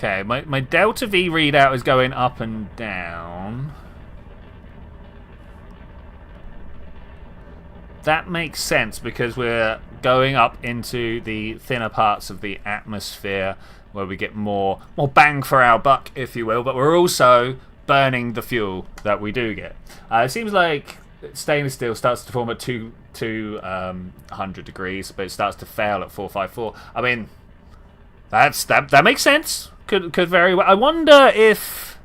Okay, my delta V readout is going up and down. That makes sense because we're going up into the thinner parts of the atmosphere where we get more bang for our buck, if you will, but we're also burning the fuel that we do get. It seems like stainless steel starts to form at 200 degrees, but it starts to fail at 454. I mean, that makes sense. Could very well. I wonder if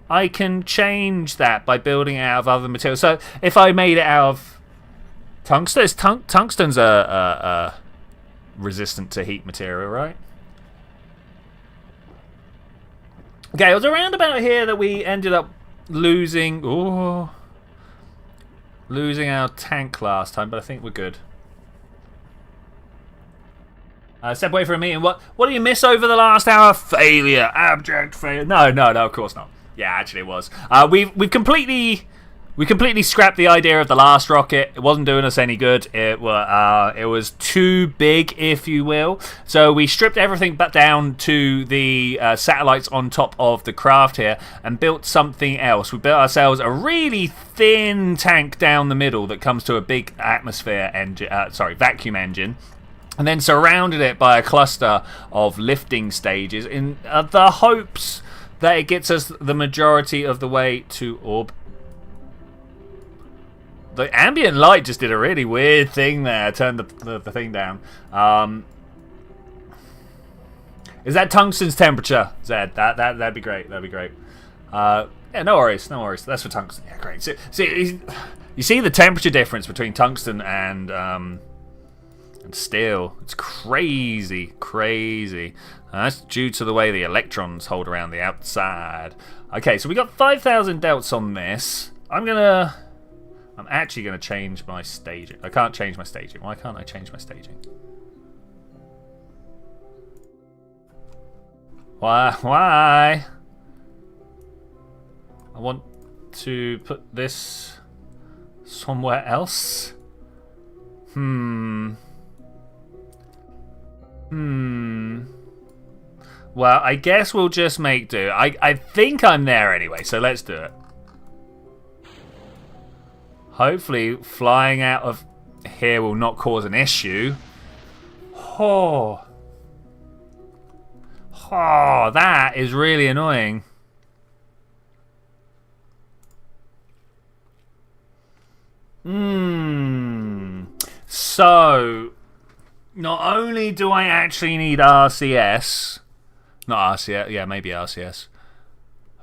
I can change that by building it out of other materials. So if I made it out of tungsten, tungsten's resistant to heat material, right? Okay, it was around about here that we ended up losing our tank last time, but I think we're good. Step away from a meeting. What do you miss over the last hour? Failure, abject failure. No, of course not. Yeah, actually it was. We completely scrapped the idea of the last rocket. It wasn't doing us any good. It was too big, if you will. So we stripped everything but down to the satellites on top of the craft here and built something else. We built ourselves a really thin tank down the middle that comes to a big atmosphere engine, vacuum engine. And then surrounded it by a cluster of lifting stages in the hopes that it gets us the majority of the way to orb. The ambient light just did a really weird thing there. Turned the thing down. Is that tungsten's temperature, Zed? That'd be great. That'd be great. Yeah, no worries. That's for tungsten. Yeah, great. See, you see the temperature difference between tungsten and steel. It's crazy. That's due to the way the electrons hold around the outside. Okay, so we got 5,000 delts on this. I'm actually going to change my staging. I can't change my staging. Why can't I change my staging? Why? I want to put this somewhere else. Well, I guess we'll just make do. I think I'm there anyway, so let's do it. Hopefully, flying out of here will not cause an issue. Oh, that is really annoying. So, not only do I actually need RCS, not RCS, yeah, maybe RCS,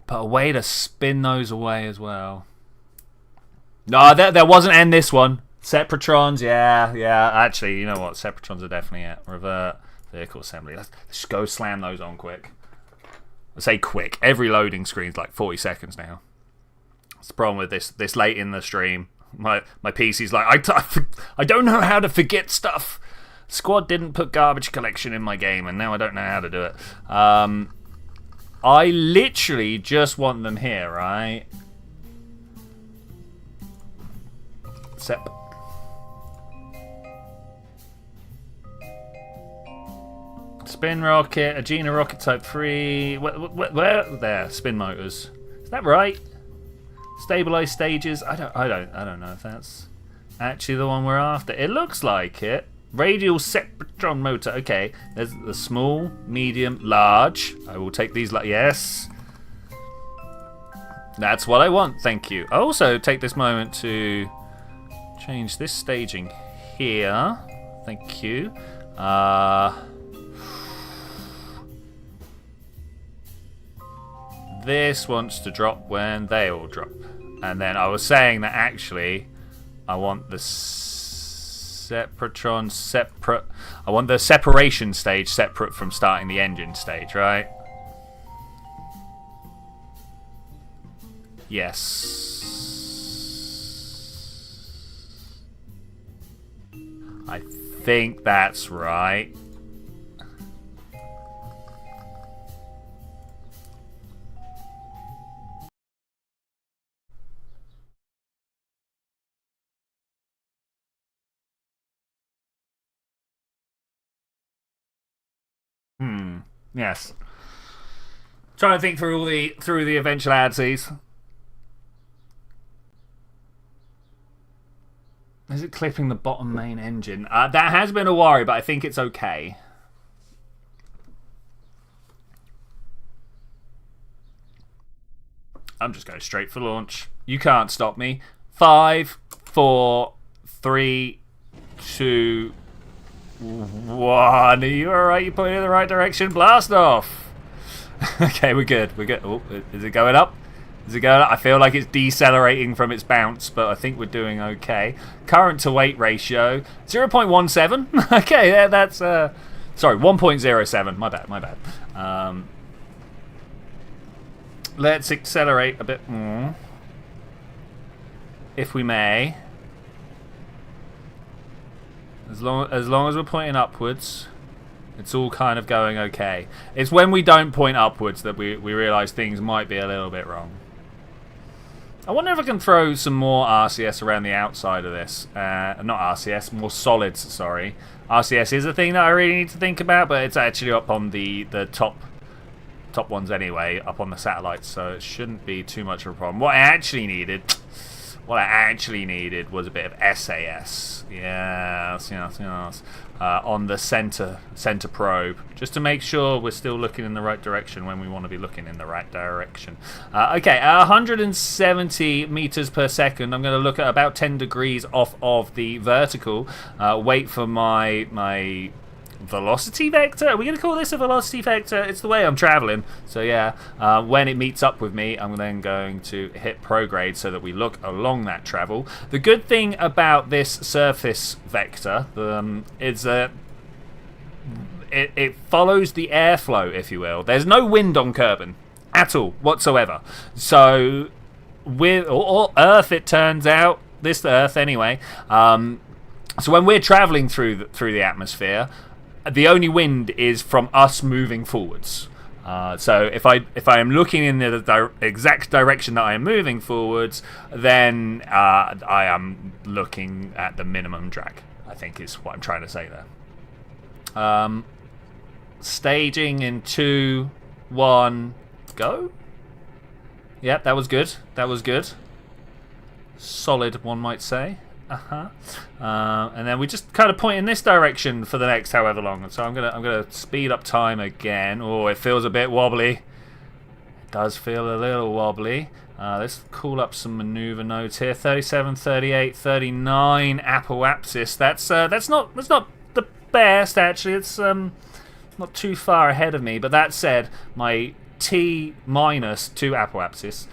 but a way to spin those away as well. No, there wasn't end this one. Separatrons, yeah. Actually, you know what? Separatrons are definitely at revert vehicle assembly. Let's just go slam those on quick. I say quick. Every loading screen's like 40 seconds now. That's the problem with this late in the stream. My PC's like, I don't know how to forget stuff. Squad didn't put garbage collection in my game, and now I don't know how to do it. I literally just want them here, right? Sep. Spin rocket, Agena rocket type 3. Where? There, spin motors. Is that right? Stabilized stages. I don't know if that's actually the one we're after. It looks like it. Radial Sepratron motor. Okay, there's the small, medium, large. I will take these. Yes. That's what I want. Thank you. I also take this moment to change this staging here. Thank you. This wants to drop when they all drop. And then I was saying that actually I want the Sepratron separate. I want the separation stage separate from starting the engine stage, right? Yes. I think that's right. Yes. Trying to think through the eventualities. Is it clipping the bottom main engine? That has been a worry, but I think it's okay. I'm just going straight for launch. You can't stop me. 5, 4, 3, 2, 1. Are you alright? You pointing in the right direction? Blast off! Okay, we're good. We're good. Oh, is it going up? Is it going up? I feel like it's decelerating from its bounce, but I think we're doing okay. Current to weight ratio 0.17. Okay, that's sorry, 1.07. My bad. Let's accelerate a bit more, if we may. As long as we're pointing upwards, it's all kind of going okay. It's when we don't point upwards that we realise things might be a little bit wrong. I wonder if I can throw some more RCS around the outside of this. Not RCS, more solids, sorry. RCS is a thing that I really need to think about, but it's actually up on the top ones anyway, up on the satellites, so it shouldn't be too much of a problem. What I actually needed was a bit of SAS. Yes. On the center probe, just to make sure we're still looking in the right direction when we want to be looking in the right direction. Okay, 170 meters per second. I'm going to look at about 10 degrees off of the vertical. Wait for my velocity vector. Are we going to call this a velocity vector? It's the way I'm traveling. So yeah, when it meets up with me, I'm then going to hit prograde so that we look along that travel. The good thing about this surface vector is that it follows the airflow, if you will. There's no wind on Kerbal at all whatsoever. So with or Earth, it turns out, this Earth anyway. So when we're traveling through the atmosphere, the only wind is from us moving forwards. So if I am looking in the exact direction that I am moving forwards, then I am looking at the minimum drag, I think is what I'm trying to say there. Staging in 2, 1, go. Yep, that was good. Solid, one might say. And then we just kind of point in this direction for the next however long. So I'm gonna speed up time again. Oh, it feels a bit wobbly. It does feel a little wobbly. Let's call up some maneuver nodes here. 37, 38, 39 apoapsis. That's not the best actually. It's not too far ahead of me. But that said, my T minus 2 apoapsis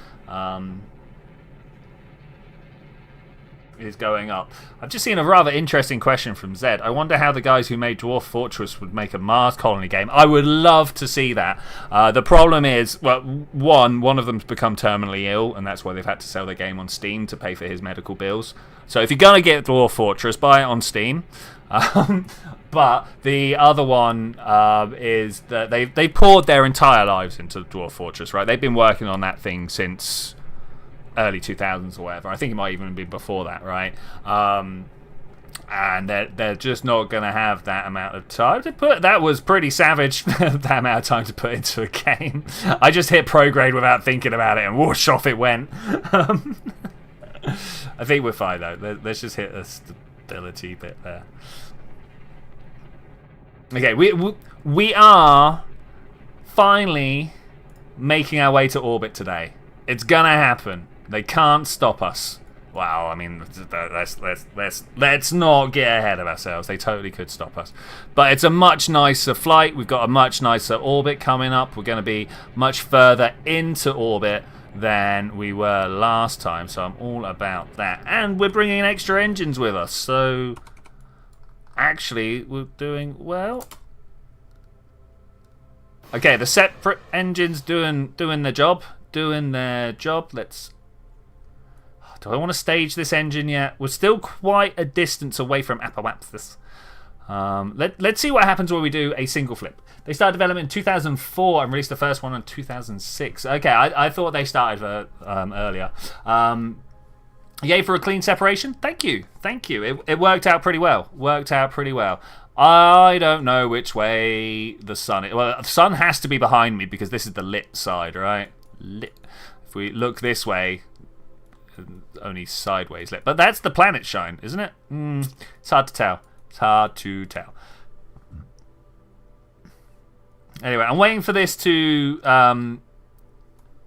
is going up. I've just seen a rather interesting question from Zed. I wonder how the guys who made Dwarf Fortress would make a Mars colony game. I would love to see that. The problem is, well, one of them's become terminally ill, and that's why they've had to sell their game on Steam to pay for his medical bills. So if you're going to get Dwarf Fortress, buy it on Steam. But the other one is that they poured their entire lives into Dwarf Fortress, right? They've been working on that thing since early 2000s or whatever. I think it might even be before that, right? And they're just not going to have that amount of time to put. That was pretty savage, that amount of time to put into a game. I just hit prograde without thinking about it, and whoosh, off it went. I think we're fine though. Let's just hit a stability bit there. Okay, we are finally making our way to orbit today. It's gonna happen. They can't stop us. Wow, I mean, let's not get ahead of ourselves. They totally could stop us. But it's a much nicer flight. We've got a much nicer orbit coming up. We're going to be much further into orbit than we were last time. So I'm all about that. And we're bringing extra engines with us. So actually, we're doing well. Okay, the separate engines doing their job. Let's... Do I want to stage this engine yet? We're still quite a distance away from Apoapsis. Let's see what happens when we do a single flip. They started development in 2004 and released the first one in 2006. Okay, I thought they started earlier. Yay for a clean separation. Thank you. It worked out pretty well. I don't know which way the sun is. Well, the sun has to be behind me because this is the lit side, right? Lit. If we look this way, only sideways lit. But that's the planet shine, isn't it? It's hard to tell. It's hard to tell. Anyway, I'm waiting for this to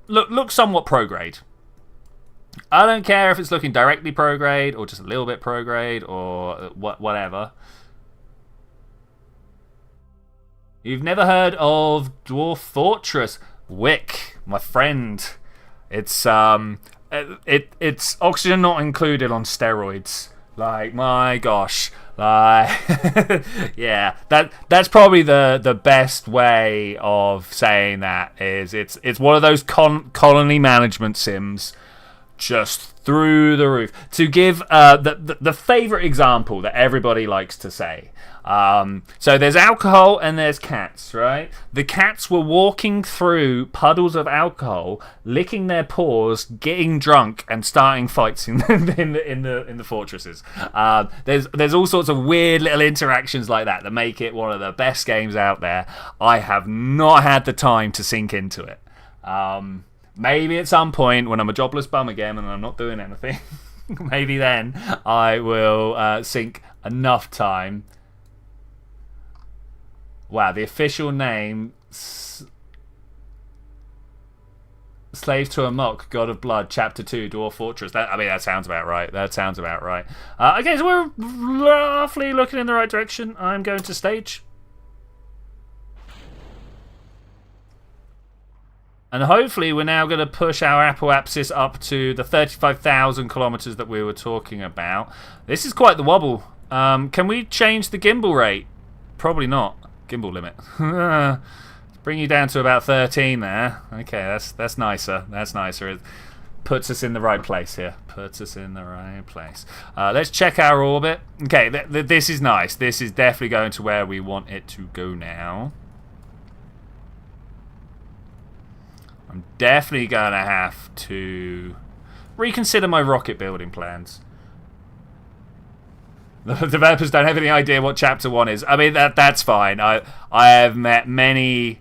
look somewhat prograde. I don't care if it's looking directly prograde or just a little bit prograde or whatever. You've never heard of Dwarf Fortress? Wick, my friend. It's it's oxygen not included on steroids. Like, my gosh. Like, yeah, that's probably the best way of saying that. Is it's one of those colony management sims, just through the roof. To give the favorite example that everybody likes to say. So there's alcohol and there's cats, right? The cats were walking through puddles of alcohol, licking their paws, getting drunk, and starting fights in the fortresses. There's all sorts of weird little interactions like that make it one of the best games out there. I have not had the time to sink into it. Maybe at some point when I'm a jobless bum again and I'm not doing anything, maybe then I will sink enough time. Wow, the official name, Slave to Amok, God of Blood, Chapter 2, Dwarf Fortress. That sounds about right. Okay, so we're roughly looking in the right direction. I'm going to stage. And hopefully we're now going to push our apoapsis up to the 35,000 kilometers that we were talking about. This is quite the wobble. Can we change the gimbal rate? Probably not. Gimbal limit. Bring you down to about 13 there. Okay, that's nicer. That's nicer. It puts us in the right place here. Let's check our orbit. Okay, this is nice. This is definitely going to where we want it to go now. I'm definitely going to have to reconsider my rocket building plans. The developers don't have any idea what Chapter 1 is. I mean, that's fine. I have met many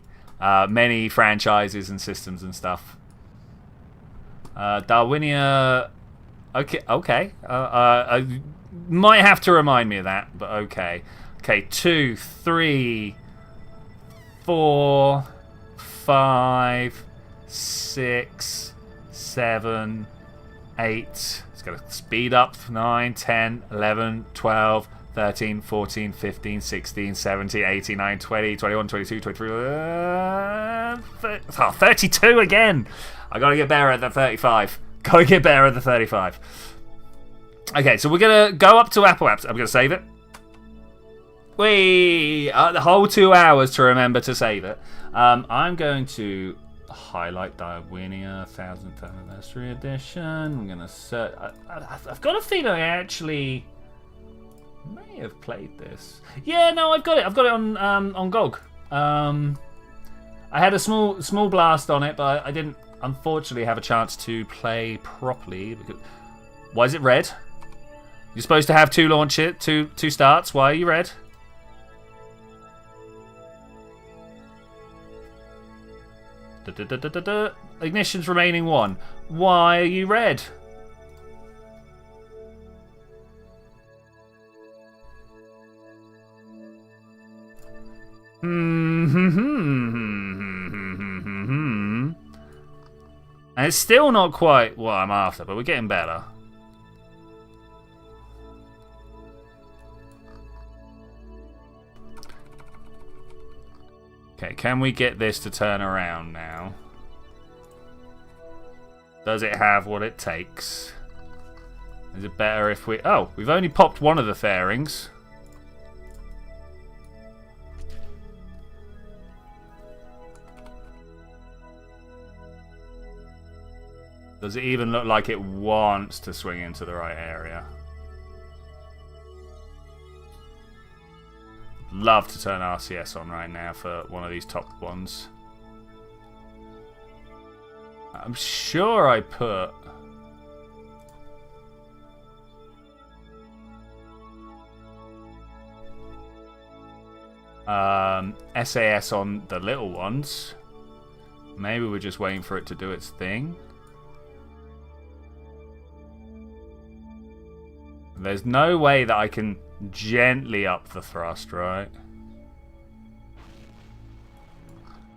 franchises and systems and stuff. Darwinia... Okay. Might have to remind me of that, but okay. Okay, 2, 3, 4, 5, 6, 7, 8... Got to speed up. 9, 10, 11, 12, 13, 14, 15, 16, 17, 18, 19, 20, 21, 22, 23... 32 again! I got to get better at the 35. Okay, so we're going to go up to apoapsis. I'm going to save it. The whole 2 hours to remember to save it. I'm going to highlight Darwinia 1000th anniversary edition. I'm gonna search. I've got a feeling I actually may have played this. Yeah, no, I've got it on GOG. I had a small blast on it, but I didn't unfortunately have a chance to play properly. Because why is it red? You're supposed to have two starts. Why are you red? Ignition's remaining 1. Why are you red? And it's still not quite what I'm after, but we're getting better. Okay, can we get this to turn around now? Does it have what it takes? Is it better if we... Oh, we've only popped one of the fairings. Does it even look like it wants to swing into the right area? Love to turn RCS on right now for one of these top ones. I'm sure I put... SAS on the little ones. Maybe we're just waiting for it to do its thing. There's no way that I can gently up the thrust, right?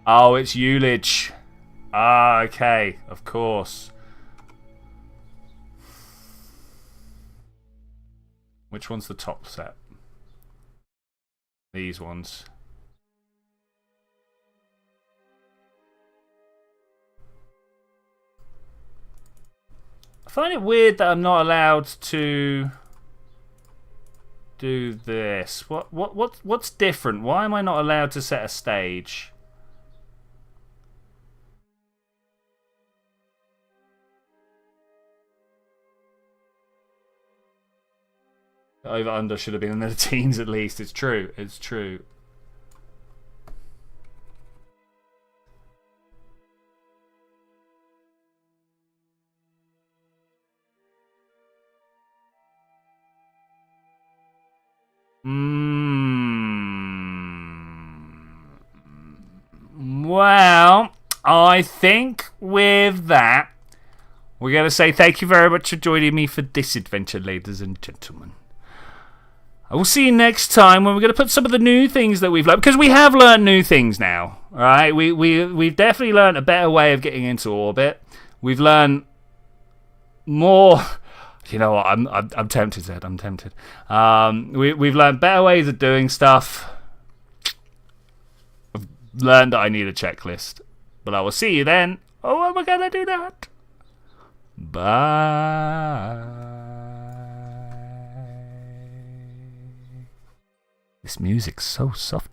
Oh, it's ullage. Ah, okay, of course. Which one's the top set? These ones. I find it weird that I'm not allowed to do this. What's different? Why am I not allowed to set a stage? Over under should have been in the teens at least. It's true. It's true. Well, I think with that, we're going to say thank you very much for joining me for this adventure, ladies and gentlemen. I will see you next time when we're going to put some of the new things that we've learned, because we have learned new things now, right? We've definitely learned a better way of getting into orbit. We've learned more. You know what? I'm tempted, Zed. I'm tempted. We've learned better ways of doing stuff. I've learned that I need a checklist, but I will see you then. Oh, am I gonna do that? Bye. This music's so soft.